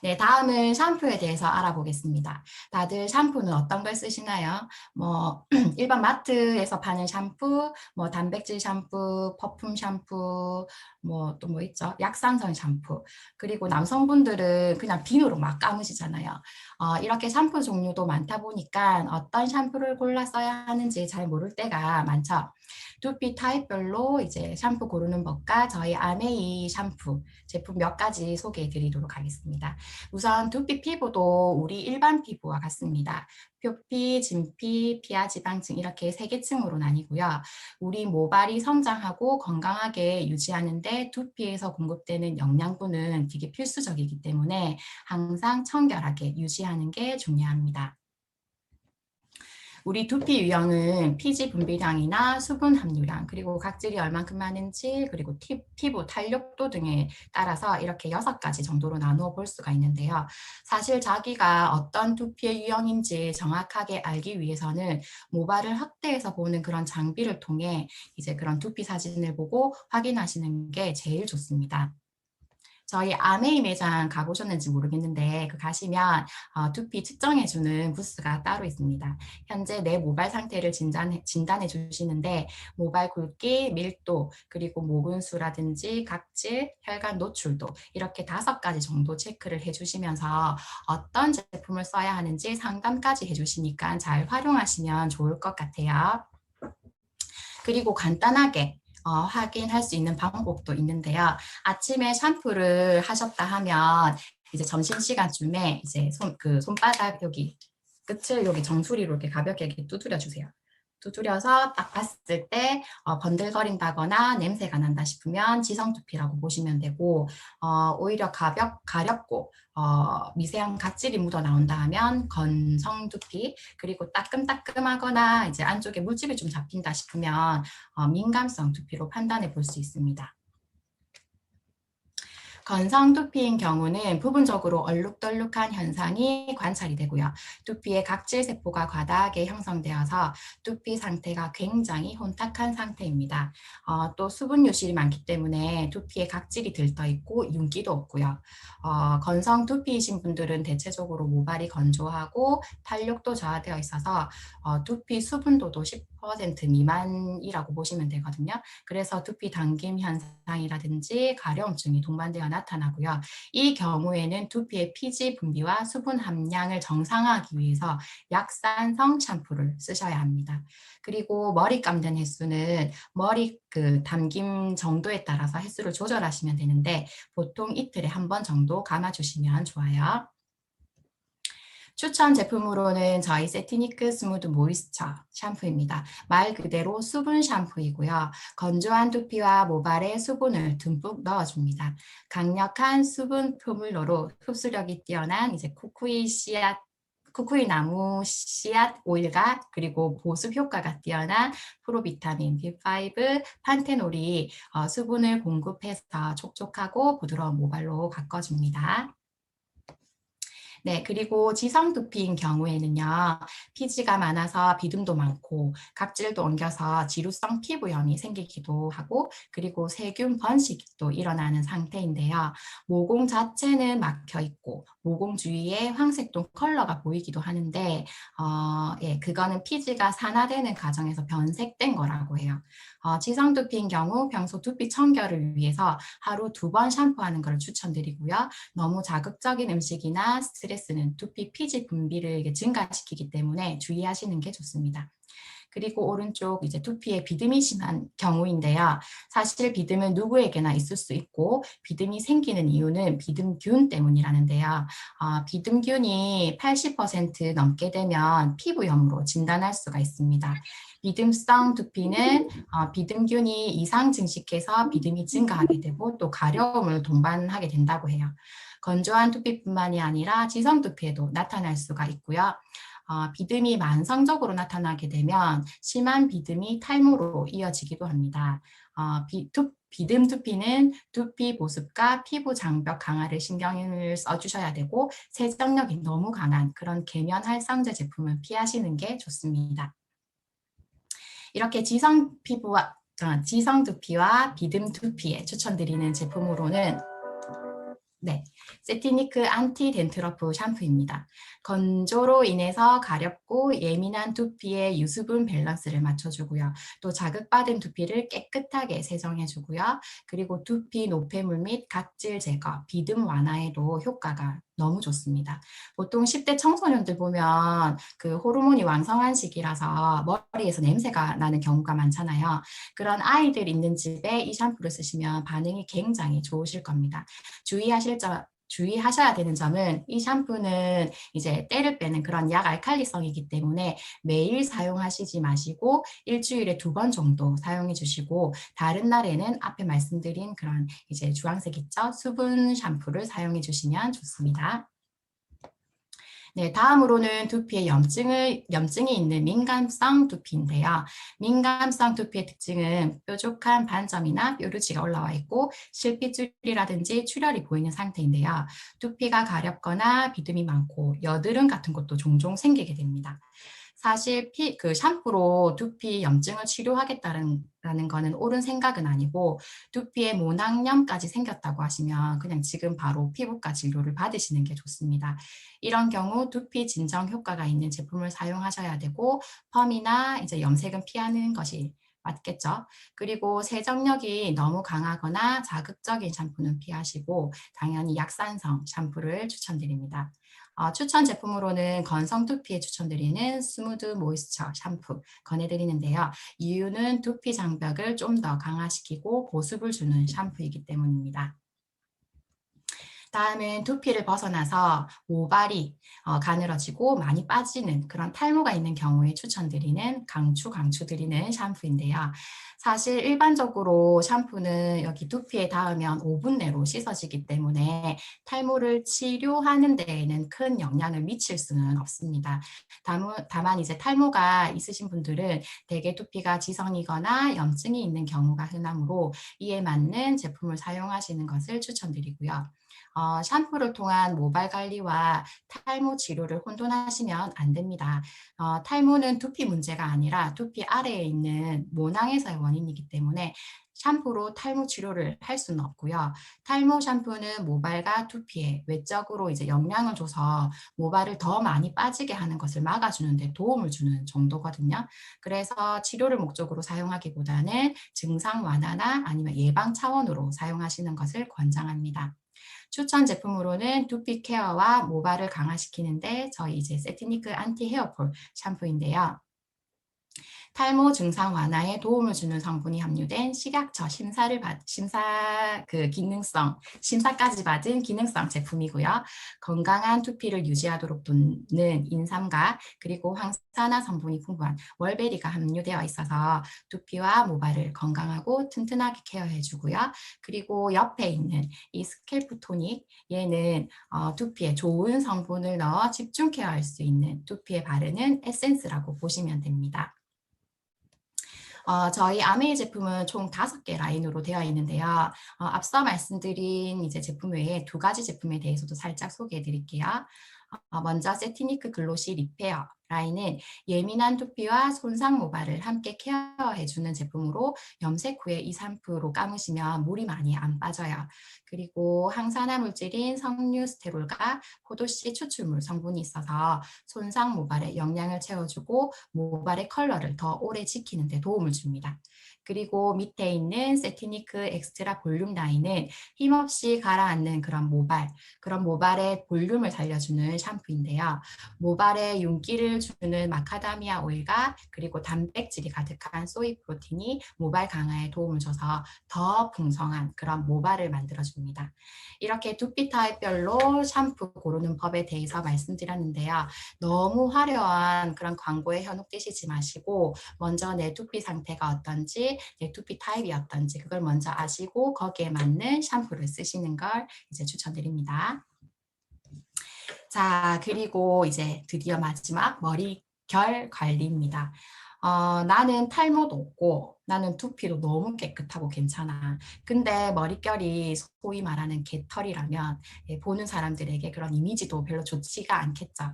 네, 다음은 샴푸에 대해서 알아보겠습니다. 다들 샴푸는 어떤 걸 쓰시나요? 뭐 일반 마트에서 파는 샴푸, 뭐 단백질 샴푸, 퍼퓸 샴푸, 뭐 또 뭐 있죠? 약산성 샴푸. 그리고 남성분들은 그냥 비누로 막 감으시잖아요. 이렇게 샴푸 종류도 많다 보니까 어떤 샴푸를 골라 써야 하는지 잘 모를 때가 많죠. 두피 타입별로 이제 샴푸 고르는 법과 저희 아메이 샴푸 제품 몇 가지 소개해 드리도록 하겠습니다. 우선 두피 피부도 우리 일반 피부와 같습니다. 표피, 진피, 피하지방층 이렇게 세 개 층으로 나뉘고요. 우리 모발이 성장하고 건강하게 유지하는데 두피에서 공급되는 영양분은 되게 필수적이기 때문에 항상 청결하게 유지하는 게 중요합니다. 우리 두피 유형은 피지 분비량이나 수분 함유량, 그리고 각질이 얼만큼 많은지, 그리고 피부 탄력도 등에 따라서 이렇게 6가지 정도로 나누어 볼 수가 있는데요. 사실 자기가 어떤 두피의 유형인지 정확하게 알기 위해서는 모발을 확대해서 보는 그런 장비를 통해 이제 그런 두피 사진을 보고 확인하시는 게 제일 좋습니다. 저희 아메이 매장 가보셨는지 모르겠는데 그 가시면 두피 측정해주는 부스가 따로 있습니다. 현재 내 모발 상태를 진단해 주시는데 모발 굵기, 밀도, 그리고 모근수라든지 각질, 혈관 노출도 이렇게 5가지 정도 체크를 해주시면서 어떤 제품을 써야 하는지 상담까지 해주시니까 잘 활용하시면 좋을 것 같아요. 그리고 간단하게 확인할 수 있는 방법도 있는데요. 아침에 샴푸를 하셨다 하면 이제 점심시간쯤에 이제 손바닥 여기 끝을 여기 정수리로 이렇게 가볍게 이렇게 두드려 주세요. 두드려서 딱 봤을 때 번들거린다거나 냄새가 난다 싶으면 지성두피라고 보시면 되고 오히려 가렵고 미세한 각질이 묻어 나온다 하면 건성두피, 그리고 따끔따끔하거나 이제 안쪽에 물집이 좀 잡힌다 싶으면 민감성 두피로 판단해 볼 수 있습니다. 건성 두피인 경우는 부분적으로 얼룩덜룩한 현상이 관찰이 되고요. 두피에 각질 세포가 과다하게 형성되어서 두피 상태가 굉장히 혼탁한 상태입니다. 또 수분 유실이 많기 때문에 두피에 각질이 들떠 있고 윤기도 없고요. 건성 두피이신 분들은 대체적으로 모발이 건조하고 탄력도 저하되어 있어서 두피 수분도도 10% 미만이라고 보시면 되거든요. 그래서 두피 당김 현상이라든지 가려움증이 동반되어 나타나고요. 이 경우에는 두피의 피지 분비와 수분 함량을 정상화하기 위해서 약산성 샴푸를 쓰셔야 합니다. 그리고 머리 감는 횟수는 머리 담김 정도에 따라서 횟수를 조절하시면 되는데 보통 이틀에 한 번 정도 감아주시면 좋아요. 추천 제품으로는 저희 세티니크 스무드 모이스처 샴푸입니다. 말 그대로 수분 샴푸이고요. 건조한 두피와 모발에 수분을 듬뿍 넣어줍니다. 강력한 수분 표물로로 흡수력이 뛰어난 이제 쿠쿠이 나무 씨앗 오일과 그리고 보습 효과가 뛰어난 프로비타민 B5, 판테놀이 수분을 공급해서 촉촉하고 부드러운 모발로 가꿔줍니다. 네, 그리고 지성 두피인 경우에는요, 피지가 많아서 비듬도 많고 각질도 엉겨서 지루성 피부염이 생기기도 하고 그리고 세균 번식도 일어나는 상태인데요. 모공 자체는 막혀 있고 모공 주위에 황색동 컬러가 보이기도 하는데 예, 그거는 피지가 산화되는 과정에서 변색된 거라고 해요. 지성 두피인 경우 평소 두피 청결을 위해서 하루 2번 샴푸하는 걸 추천드리고요. 너무 자극적인 음식이나 스트레스는 두피 피지 분비를 증가시키기 때문에 주의하시는 게 좋습니다. 그리고 오른쪽 이제 두피에 비듬이 심한 경우인데요. 사실 비듬은 누구에게나 있을 수 있고 비듬이 생기는 이유는 비듬균 때문이라는데요. 비듬균이 80% 넘게 되면 피부염으로 진단할 수가 있습니다. 비듬성 두피는 비듬균이 이상 증식해서 비듬이 증가하게 되고 또 가려움을 동반하게 된다고 해요. 건조한 두피뿐만이 아니라 지성 두피에도 나타날 수가 있고요. 비듬이 만성적으로 나타나게 되면 심한 비듬이 탈모로 이어지기도 합니다. 비듬 두피는 두피 보습과 피부 장벽 강화를 신경을 써주셔야 되고 세정력이 너무 강한 그런 계면 활성제 제품은 피하시는 게 좋습니다. 이렇게 지성 피부와 지성 두피와 비듬 두피에 추천드리는 제품으로는 세티니크 안티 덴트러프 샴푸입니다. 건조로 인해서 가렵고 예민한 두피의 유수분 밸런스를 맞춰주고요. 또 자극받은 두피를 깨끗하게 세정해주고요. 그리고 두피 노폐물 및 각질 제거, 비듬 완화에도 효과가 너무 좋습니다. 보통 10대 청소년들 보면 그 호르몬이 왕성한 시기라서 머리에서 냄새가 나는 경우가 많잖아요. 그런 아이들 있는 집에 이 샴푸를 쓰시면 반응이 굉장히 좋으실 겁니다. 주의하셔야 되는 점은 이 샴푸는 이제 때를 빼는 그런 약 알칼리성이기 때문에 매일 사용하시지 마시고 일주일에 2번 정도 사용해 주시고 다른 날에는 앞에 말씀드린 그런 이제 주황색 있죠? 수분 샴푸를 사용해 주시면 좋습니다. 네, 다음으로는 두피에 염증이 있는 민감성 두피인데요. 민감성 두피의 특징은 뾰족한 반점이나 뾰루지가 올라와 있고 실핏줄이라든지 출혈이 보이는 상태인데요. 두피가 가렵거나 비듬이 많고 여드름 같은 것도 종종 생기게 됩니다. 사실 그 샴푸로 두피 염증을 치료하겠다는 거는 옳은 생각은 아니고 두피에 모낭염까지 생겼다고 하시면 그냥 지금 바로 피부과 진료를 받으시는 게 좋습니다. 이런 경우 두피 진정 효과가 있는 제품을 사용하셔야 되고 펌이나 이제 염색은 피하는 것이 맞겠죠. 그리고 세정력이 너무 강하거나 자극적인 샴푸는 피하시고 당연히 약산성 샴푸를 추천드립니다. 추천 제품으로는 건성 두피에 추천드리는 스무드 모이스처 샴푸 권해드리는데요. 이유는 두피 장벽을 좀 더 강화시키고 보습을 주는 샴푸이기 때문입니다. 다음은 두피를 벗어나서 모발이 가늘어지고 많이 빠지는 그런 탈모가 있는 경우에 추천드리는 강추드리는 샴푸인데요. 사실 일반적으로 샴푸는 여기 두피에 닿으면 5분 내로 씻어지기 때문에 탈모를 치료하는 데에는 큰 영향을 미칠 수는 없습니다. 다만 이제 탈모가 있으신 분들은 대개 두피가 지성이거나 염증이 있는 경우가 흔하므로 이에 맞는 제품을 사용하시는 것을 추천드리고요. 샴푸를 통한 모발 관리와 탈모 치료를 혼돈하시면 안 됩니다. 탈모는 두피 문제가 아니라 두피 아래에 있는 모낭에서의 원인이기 때문에 샴푸로 탈모 치료를 할 수는 없고요. 탈모 샴푸는 모발과 두피에 외적으로 이제 영향을 줘서 모발을 더 많이 빠지게 하는 것을 막아주는 데 도움을 주는 정도거든요. 그래서 치료를 목적으로 사용하기보다는 증상 완화나 아니면 예방 차원으로 사용하시는 것을 권장합니다. 추천 제품으로는 두피 케어와 모발을 강화시키는데 저희 이제 세티니크 안티 헤어폴 샴푸인데요. 탈모 증상 완화에 도움을 주는 성분이 함유된 식약처 심사까지 받은 기능성 제품이고요. 건강한 두피를 유지하도록 돕는 인삼과 그리고 황산화 성분이 풍부한 월베리가 함유되어 있어서 두피와 모발을 건강하고 튼튼하게 케어해주고요. 그리고 옆에 있는 이 스캘프 토닉, 얘는 두피에 좋은 성분을 넣어 집중 케어할 수 있는 두피에 바르는 에센스라고 보시면 됩니다. 저희 아메이 제품은 총 5개 라인으로 되어 있는데요. 앞서 말씀드린 이제 제품 외에 2가지 제품에 대해서도 살짝 소개해 드릴게요. 먼저 세티니크 글로시 리페어 라인은 예민한 두피와 손상 모발을 함께 케어해주는 제품으로 염색 후에 이 샴푸로 감으시면 물이 많이 안 빠져요. 그리고 항산화 물질인 석류스테롤과 포도씨 추출물 성분이 있어서 손상 모발에 영양을 채워주고 모발의 컬러를 더 오래 지키는 데 도움을 줍니다. 그리고 밑에 있는 세티니크 엑스트라 볼륨 라인은 힘없이 가라앉는 그런 모발의 볼륨을 살려주는 샴푸인데요. 모발에 윤기를 주는 마카다미아 오일과 그리고 단백질이 가득한 소이 프로틴이 모발 강화에 도움을 줘서 더 풍성한 그런 모발을 만들어줍니다. 이렇게 두피 타입별로 샴푸 고르는 법에 대해서 말씀드렸는데요. 너무 화려한 그런 광고에 현혹되시지 마시고 먼저 내 두피 상태가 어떤지 내 두피 타입이 어떤지 그걸 먼저 아시고 거기에 맞는 샴푸를 쓰시는 걸 이제 추천드립니다. 자, 그리고 이제 드디어 마지막 머릿결 관리입니다. 나는 탈모도 없고 나는 두피도 너무 깨끗하고 괜찮아. 근데 머릿결이 소위 말하는 개털이라면 보는 사람들에게 그런 이미지도 별로 좋지가 않겠죠.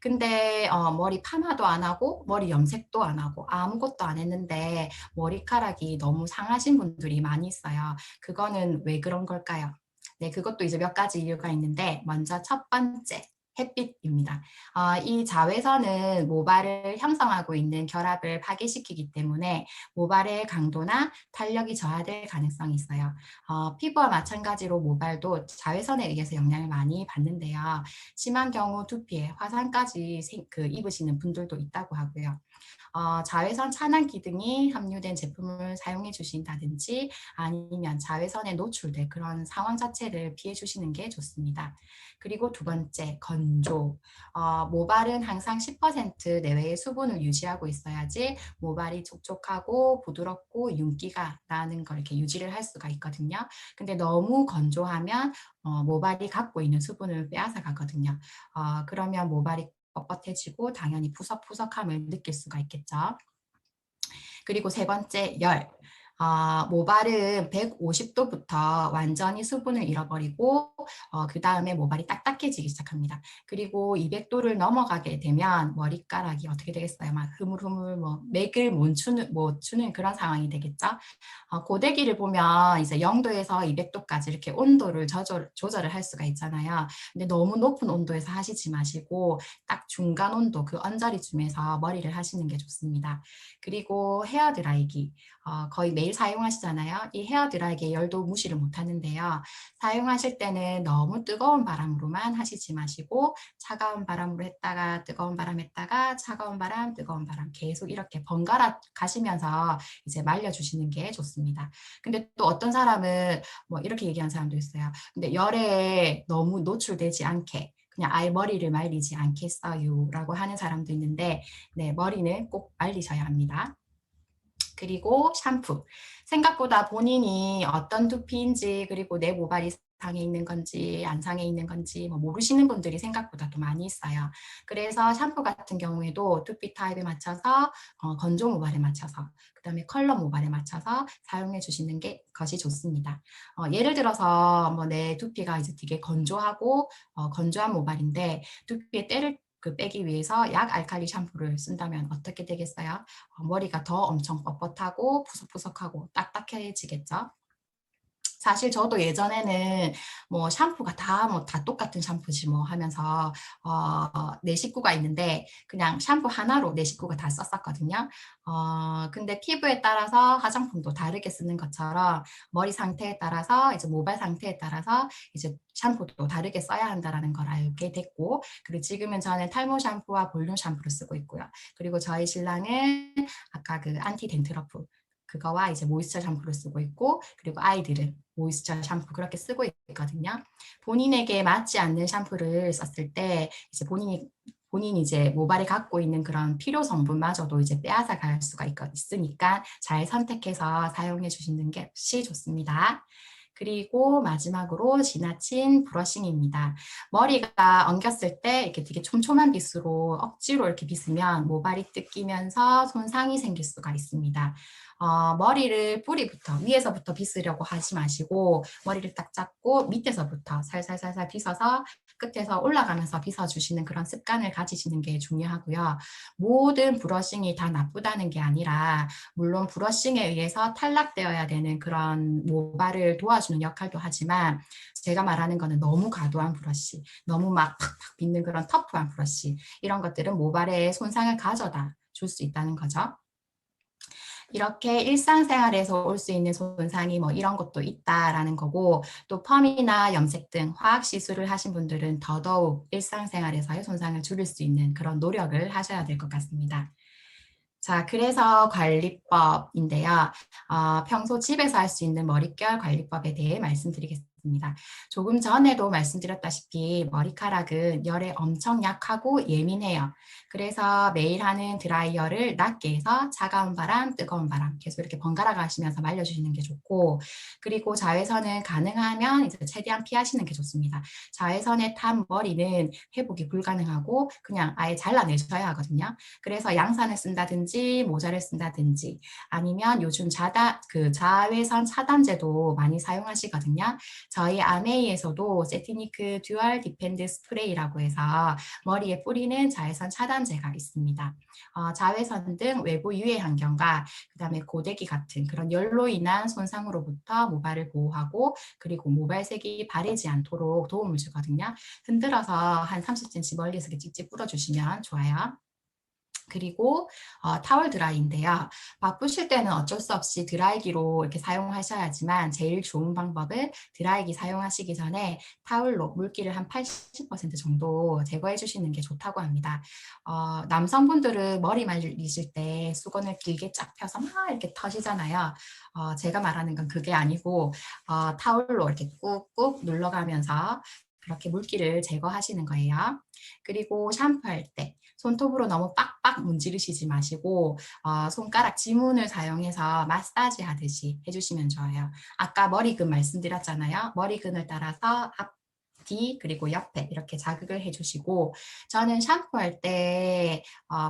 근데 머리 파마도 안 하고 머리 염색도 안 하고 아무것도 안 했는데 머리카락이 너무 상하신 분들이 많이 있어요. 그거는 왜 그런 걸까요? 네, 그것도 이제 몇 가지 이유가 있는데 먼저 첫 번째 햇빛입니다. 이 자외선은 모발을 형성하고 있는 결합을 파괴시키기 때문에 모발의 강도나 탄력이 저하될 가능성이 있어요. 피부와 마찬가지로 모발도 자외선에 의해서 영향을 많이 받는데요. 심한 경우 두피에 화상까지 입으시는 분들도 있다고 하고요. 자외선 차단 기능이 함유된 제품을 사용해 주신다든지 아니면 자외선에 노출된 그런 상황 자체를 피해 주시는 게 좋습니다. 그리고 두 번째, 건조. 모발은 항상 10% 내외의 수분을 유지하고 있어야지 모발이 촉촉하고 부드럽고 윤기가 나는 걸 이렇게 유지를 할 수가 있거든요. 근데 너무 건조하면 모발이 갖고 있는 수분을 빼앗아 가거든요. 그러면 모발이 뻣뻣해지고 당연히 푸석푸석함을 느낄 수가 있겠죠. 그리고 세 번째, 열. 모발은 150도부터 완전히 수분을 잃어버리고 그 다음에 모발이 딱딱해지기 시작합니다. 그리고 200도를 넘어가게 되면 머리카락이 어떻게 되겠어요? 막 흐물흐물 뭐 맥을 못 추는 그런 상황이 되겠죠. 고데기를 보면 이제 0도에서 200도까지 이렇게 온도를 조절을 할 수가 있잖아요. 근데 너무 높은 온도에서 하시지 마시고 딱 중간 온도 그 언저리쯤에서 머리를 하시는 게 좋습니다. 그리고 헤어 드라이기 거의 매일 사용하시잖아요. 이 헤어 드라이기의 열도 무시를 못 하는데요. 사용하실 때는 너무 뜨거운 바람으로만 하시지 마시고 차가운 바람으로 했다가 뜨거운 바람 했다가 차가운 바람 뜨거운 바람 계속 이렇게 번갈아 가시면서 이제 말려주시는 게 좋습니다. 근데 또 어떤 사람은 뭐 이렇게 얘기하는 사람도 있어요. 근데 열에 너무 노출되지 않게 그냥 아예 머리를 말리지 않겠어요 라고 하는 사람도 있는데 네, 머리는 꼭 말리셔야 합니다. 그리고 샴푸. 생각보다 본인이 어떤 두피인지 그리고 내 모발이 상해 있는 건지 안 상해 있는 건지 뭐 모르시는 분들이 생각보다 또 많이 있어요. 그래서 샴푸 같은 경우에도 두피 타입에 맞춰서 건조 모발에 맞춰서 그다음에 컬러 모발에 맞춰서 사용해 주시는 게 것이 좋습니다. 예를 들어서 뭐 내 두피가 이제 되게 건조하고 건조한 모발인데 두피에 때를 빼기 위해서 약 알칼리 샴푸를 쓴다면 어떻게 되겠어요? 머리가 더 엄청 뻣뻣하고 푸석푸석하고 딱딱해지겠죠. 사실 저도 예전에는 뭐 샴푸가 다 똑같은 샴푸지 뭐 하면서 내 식구가 있는데 그냥 샴푸 하나로 내 식구가 다 썼었거든요. 근데 피부에 따라서 화장품도 다르게 쓰는 것처럼 머리 상태에 따라서 이제 모발 상태에 따라서 이제 샴푸도 다르게 써야 한다라는 걸 알게 됐고 그리고 지금은 저는 탈모 샴푸와 볼륨 샴푸를 쓰고 있고요. 그리고 저희 신랑은 아까 그 안티 덴트러프 그거와 이제 모이스처 샴푸를 쓰고 있고 그리고 아이들은 모이스처 샴푸 그렇게 쓰고 있거든요. 본인에게 맞지 않는 샴푸를 썼을 때 이제 본인이 이제 모발에 갖고 있는 그런 필요 성분마저도 이제 빼앗아 갈 수가 있으니까 잘 선택해서 사용해 주시는 것이 좋습니다. 그리고 마지막으로 지나친 브러싱입니다. 머리가 엉겼을 때 이렇게 되게 촘촘한 빗으로 억지로 이렇게 빗으면 모발이 뜯기면서 손상이 생길 수가 있습니다. 머리를 뿌리부터 위에서부터 빗으려고 하지 마시고 머리를 딱 잡고 밑에서부터 살살살살 빗어서 끝에서 올라가면서 빗어주시는 그런 습관을 가지시는 게 중요하고요. 모든 브러싱이 다 나쁘다는 게 아니라 물론 브러싱에 의해서 탈락되어야 되는 그런 모발을 도와주는 역할도 하지만 제가 말하는 거는 너무 과도한 브러쉬, 너무 막 팍팍 빗는 그런 터프한 브러쉬 이런 것들은 모발에 손상을 가져다 줄 수 있다는 거죠. 이렇게 일상생활에서 올 수 있는 손상이 뭐 이런 것도 있다라는 거고 또 펌이나 염색 등 화학 시술을 하신 분들은 더더욱 일상생활에서의 손상을 줄일 수 있는 그런 노력을 하셔야 될 것 같습니다. 자, 그래서 관리법인데요. 평소 집에서 할 수 있는 머릿결 관리법에 대해 말씀드리겠습니다. 있습니다. 조금 전에도 말씀드렸다시피 머리카락은 열에 엄청 약하고 예민해요. 그래서 매일 하는 드라이어를 낮게 해서 차가운 바람, 뜨거운 바람 계속 이렇게 번갈아 가시면서 말려주시는 게 좋고, 그리고 자외선은 가능하면 이제 최대한 피하시는 게 좋습니다. 자외선에 탄 머리는 회복이 불가능하고 그냥 아예 잘라내셔야 하거든요. 그래서 양산을 쓴다든지 모자를 쓴다든지 아니면 요즘 자외선 차단제도 많이 사용하시거든요. 저희 아메이에서도 세티니크 듀얼 디펜드 스프레이라고 해서 머리에 뿌리는 자외선 차단제가 있습니다. 자외선 등 외부 유해 환경과 그다음에 고데기 같은 그런 열로 인한 손상으로부터 모발을 보호하고, 그리고 모발색이 바래지 않도록 도움을 주거든요. 흔들어서 한 30cm 멀리서 찍찍 뿌려주시면 좋아요. 그리고 타월 드라이인데요. 바쁘실 때는 어쩔 수 없이 드라이기로 이렇게 사용하셔야지만 제일 좋은 방법은 드라이기 사용하시기 전에 타월로 물기를 한 80% 정도 제거해 주시는 게 좋다고 합니다. 남성분들은 머리 말리실 때 수건을 길게 쫙 펴서 막 이렇게 터시잖아요. 제가 말하는 건 그게 아니고 타월로 이렇게 꾹꾹 눌러가면서 그렇게 물기를 제거하시는 거예요. 그리고 샴푸할 때 손톱으로 너무 빡빡 문지르시지 마시고 손가락 지문을 사용해서 마사지 하듯이 해주시면 좋아요. 아까 머리근 말씀드렸잖아요. 머리근을 따라서 앞, 뒤, 그리고 옆에 이렇게 자극을 해주시고, 저는 샴푸할 때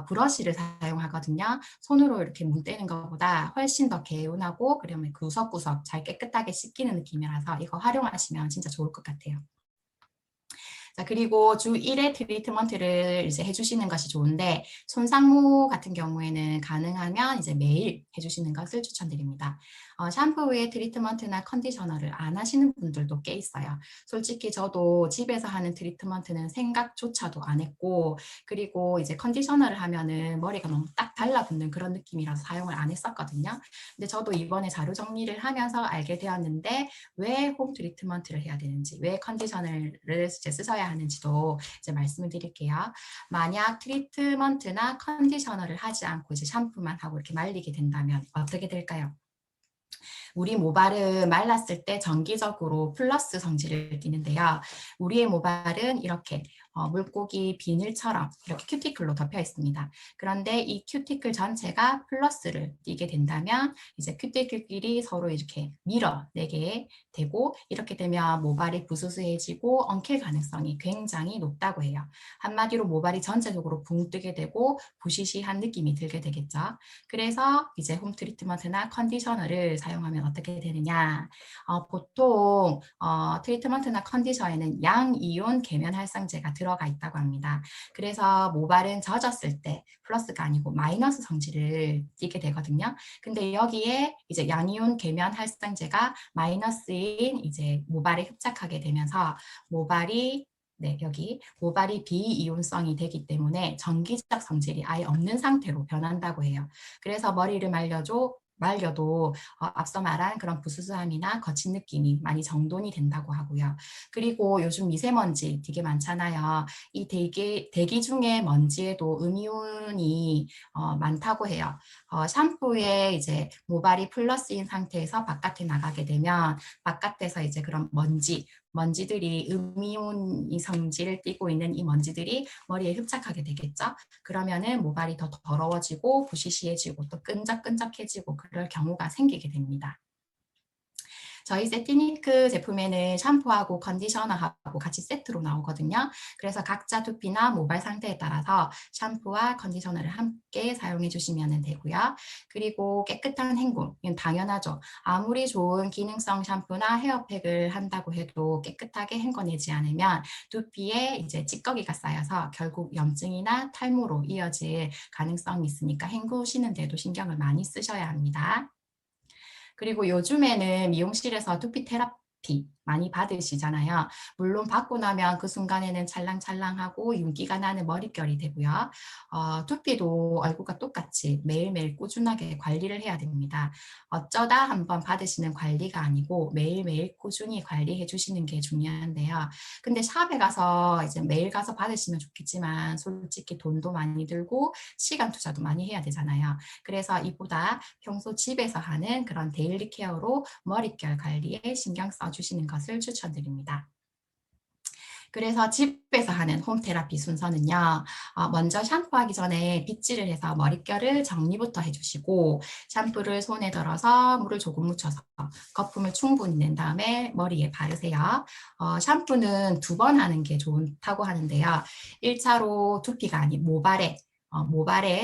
브러쉬를 사용하거든요. 손으로 이렇게 문 떼는 것보다 훨씬 더 개운하고 그러면 구석구석 잘 깨끗하게 씻기는 느낌이라서 이거 활용하시면 진짜 좋을 것 같아요. 자, 그리고 주 1회 트리트먼트를 이제 해주시는 것이 좋은데, 손상모 같은 경우에는 가능하면 이제 매일 해주시는 것을 추천드립니다. 샴푸 후에 트리트먼트나 컨디셔너를 안 하시는 분들도 꽤 있어요. 솔직히 저도 집에서 하는 트리트먼트는 생각조차도 안 했고, 그리고 이제 컨디셔너를 하면은 머리가 너무 딱 달라붙는 그런 느낌이라서 사용을 안 했었거든요. 근데 저도 이번에 자료 정리를 하면서 알게 되었는데, 왜 홈 트리트먼트를 해야 되는지, 왜 컨디셔너를 이제 쓰셔야 하는지도 이제 말씀을 드릴게요. 만약 트리트먼트나 컨디셔너를 하지 않고 이제 샴푸만 하고 이렇게 말리게 된다면 어떻게 될까요? 우리 모발은 말랐을 때 정기적으로 플러스 성질을 띠는데요. 우리의 모발은 이렇게 물고기 비늘처럼 이렇게 큐티클로 덮여 있습니다. 그런데 이 큐티클 전체가 플러스를 띠게 된다면 이제 큐티클끼리 서로 이렇게 밀어내게 되고, 이렇게 되면 모발이 부스스해지고 엉킬 가능성이 굉장히 높다고 해요. 한마디로 모발이 전체적으로 붕 뜨게 되고 부시시한 느낌이 들게 되겠죠. 그래서 이제 홈 트리트먼트나 컨디셔너를 사용하면 어떻게 되느냐. 보통 트리트먼트나 컨디셔에는 양이온 계면 활성제가 들어가 있다고 합니다. 그래서 모발은 젖었을 때 플러스가 아니고 마이너스 성질을 띠게 되거든요. 근데 여기에 이제 양이온 계면 활성제가 마이너스인 이제 모발에 흡착하게 되면서 모발이 여기 모발이 비이온성이 되기 때문에 전기적 성질이 아예 없는 상태로 변한다고 해요. 그래서 머리를 말려도 앞서 말한 그런 부스스함이나 거친 느낌이 많이 정돈이 된다고 하고요. 그리고 요즘 미세먼지 되게 많잖아요. 이 대기 중에 먼지에도 음이온이 많다고 해요. 샴푸에 이제 모발이 플러스인 상태에서 바깥에 나가게 되면 바깥에서 이제 그런 먼지들이 음이온 성질을 띠고 있는 이 먼지들이 머리에 흡착하게 되겠죠. 그러면은 모발이 더 더러워지고 부시시해지고 또 끈적끈적해지고 그럴 경우가 생기게 됩니다. 저희 세티니크 제품에는 샴푸하고 컨디셔너하고 같이 세트로 나오거든요. 그래서 각자 두피나 모발 상태에 따라서 샴푸와 컨디셔너를 함께 사용해 주시면 되고요. 그리고 깨끗한 헹굼, 이건 당연하죠. 아무리 좋은 기능성 샴푸나 헤어팩을 한다고 해도 깨끗하게 헹궈내지 않으면 두피에 이제 찌꺼기가 쌓여서 결국 염증이나 탈모로 이어질 가능성이 있으니까 헹구시는 데도 신경을 많이 쓰셔야 합니다. 그리고 요즘에는 미용실에서 두피 테라피 많이 받으시잖아요. 물론 받고 나면 그 순간에는 찰랑찰랑하고 윤기가 나는 머릿결이 되고요. 두피도 얼굴과 똑같이 매일매일 꾸준하게 관리를 해야 됩니다. 어쩌다 한번 받으시는 관리가 아니고 매일매일 꾸준히 관리해 주시는 게 중요한데요. 근데 샵에 가서 이제 매일 가서 받으시면 좋겠지만 솔직히 돈도 많이 들고 시간 투자도 많이 해야 되잖아요. 그래서 이보다 평소 집에서 하는 그런 데일리 케어로 머릿결 관리에 신경 써주시는 것을 추천드립니다. 그래서 집에서 하는 홈테라피 순서는요. 먼저 샴푸하기 전에 빗질을 해서 머릿결을 정리부터 해주시고 샴푸를 손에 덜어서 물을 조금 묻혀서 거품을 충분히 낸 다음에 머리에 바르세요. 샴푸는 2번 하는 게 좋다고 하는데요. 1차로 두피가 아닌 모발에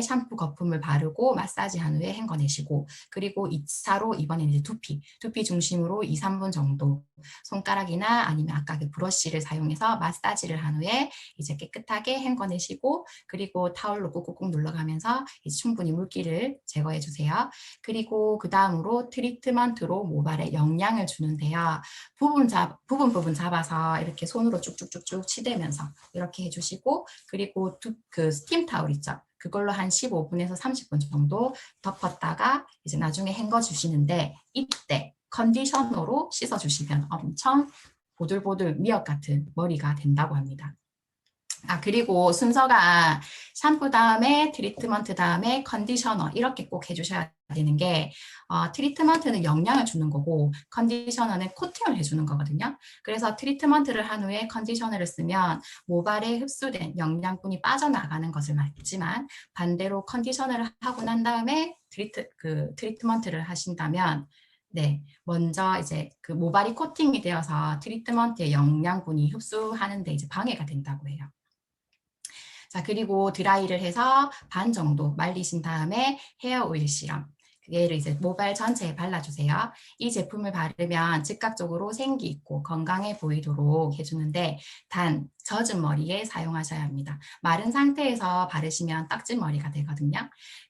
샴푸 거품을 바르고 마사지한 후에 헹궈내시고 그리고 2차로 이번에는 이제 두피 중심으로 2, 3분 정도 손가락이나 아니면 아까 그 브러쉬를 사용해서 마사지를 한 후에 이제 깨끗하게 헹궈내시고 그리고 타올로 꾹꾹꾹 눌러가면서 이제 충분히 물기를 제거해 주세요. 그리고 그 다음으로 트리트먼트로 모발에 영양을 주는데요. 부분 잡아서 이렇게 손으로 쭉쭉쭉쭉 치대면서 이렇게 해주시고 그리고 그 스팀 타올 있죠. 그걸로 한 15분에서 30분 정도 덮었다가 이제 나중에 헹궈 주시는데 이때 컨디셔너로 씻어주시면 엄청 보들보들 미역 같은 머리가 된다고 합니다. 그리고 순서가 샴푸 다음에 트리트먼트 다음에 컨디셔너 이렇게 꼭 해주셔야 되는 게 트리트먼트는 영양을 주는 거고 컨디셔너는 코팅을 해주는 거거든요. 그래서 트리트먼트를 한 후에 컨디셔너를 쓰면 모발에 흡수된 영양분이 빠져나가는 것을 막지만 반대로 컨디셔너를 하고 난 다음에 트리트먼트를 하신다면 네, 먼저 이제 그 모발이 코팅이 되어서 트리트먼트의 영양분이 흡수하는데 이제 방해가 된다고 해요. 자, 그리고 드라이를 해서 반 정도 말리신 다음에 헤어 오일 시럼. 얘를 이제 모발 전체에 발라주세요. 이 제품을 바르면 즉각적으로 생기 있고 건강해 보이도록 해주는데 단 젖은 머리에 사용하셔야 합니다. 마른 상태에서 바르시면 떡진 머리가 되거든요.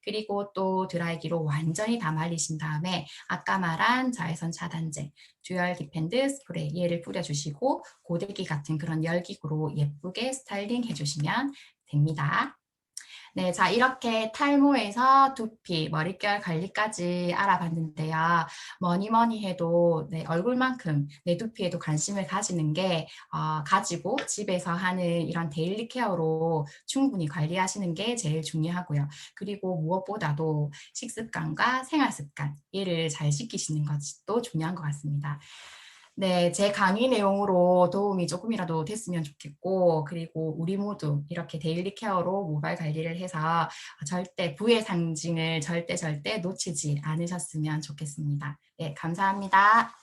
그리고 또 드라이기로 완전히 다 말리신 다음에 아까 말한 자외선 차단제, 듀얼 디펜드 스프레이 얘를 뿌려주시고 고데기 같은 그런 열기구로 예쁘게 스타일링 해주시면 됩니다. 네, 자 이렇게 탈모에서 두피, 머릿결 관리까지 알아봤는데요. 뭐니 해도 내 얼굴만큼 내 두피에도 관심을 가지는 게 가지고 집에서 하는 이런 데일리 케어로 충분히 관리하시는 게 제일 중요하고요. 그리고 무엇보다도 식습관과 생활습관 얘를 잘 지키시는 것도 중요한 것 같습니다. 네, 제 강의 내용으로 도움이 조금이라도 됐으면 좋겠고 그리고 우리 모두 이렇게 데일리 케어로 모발 관리를 해서 절대 부의 상징을 절대 놓치지 않으셨으면 좋겠습니다. 네, 감사합니다.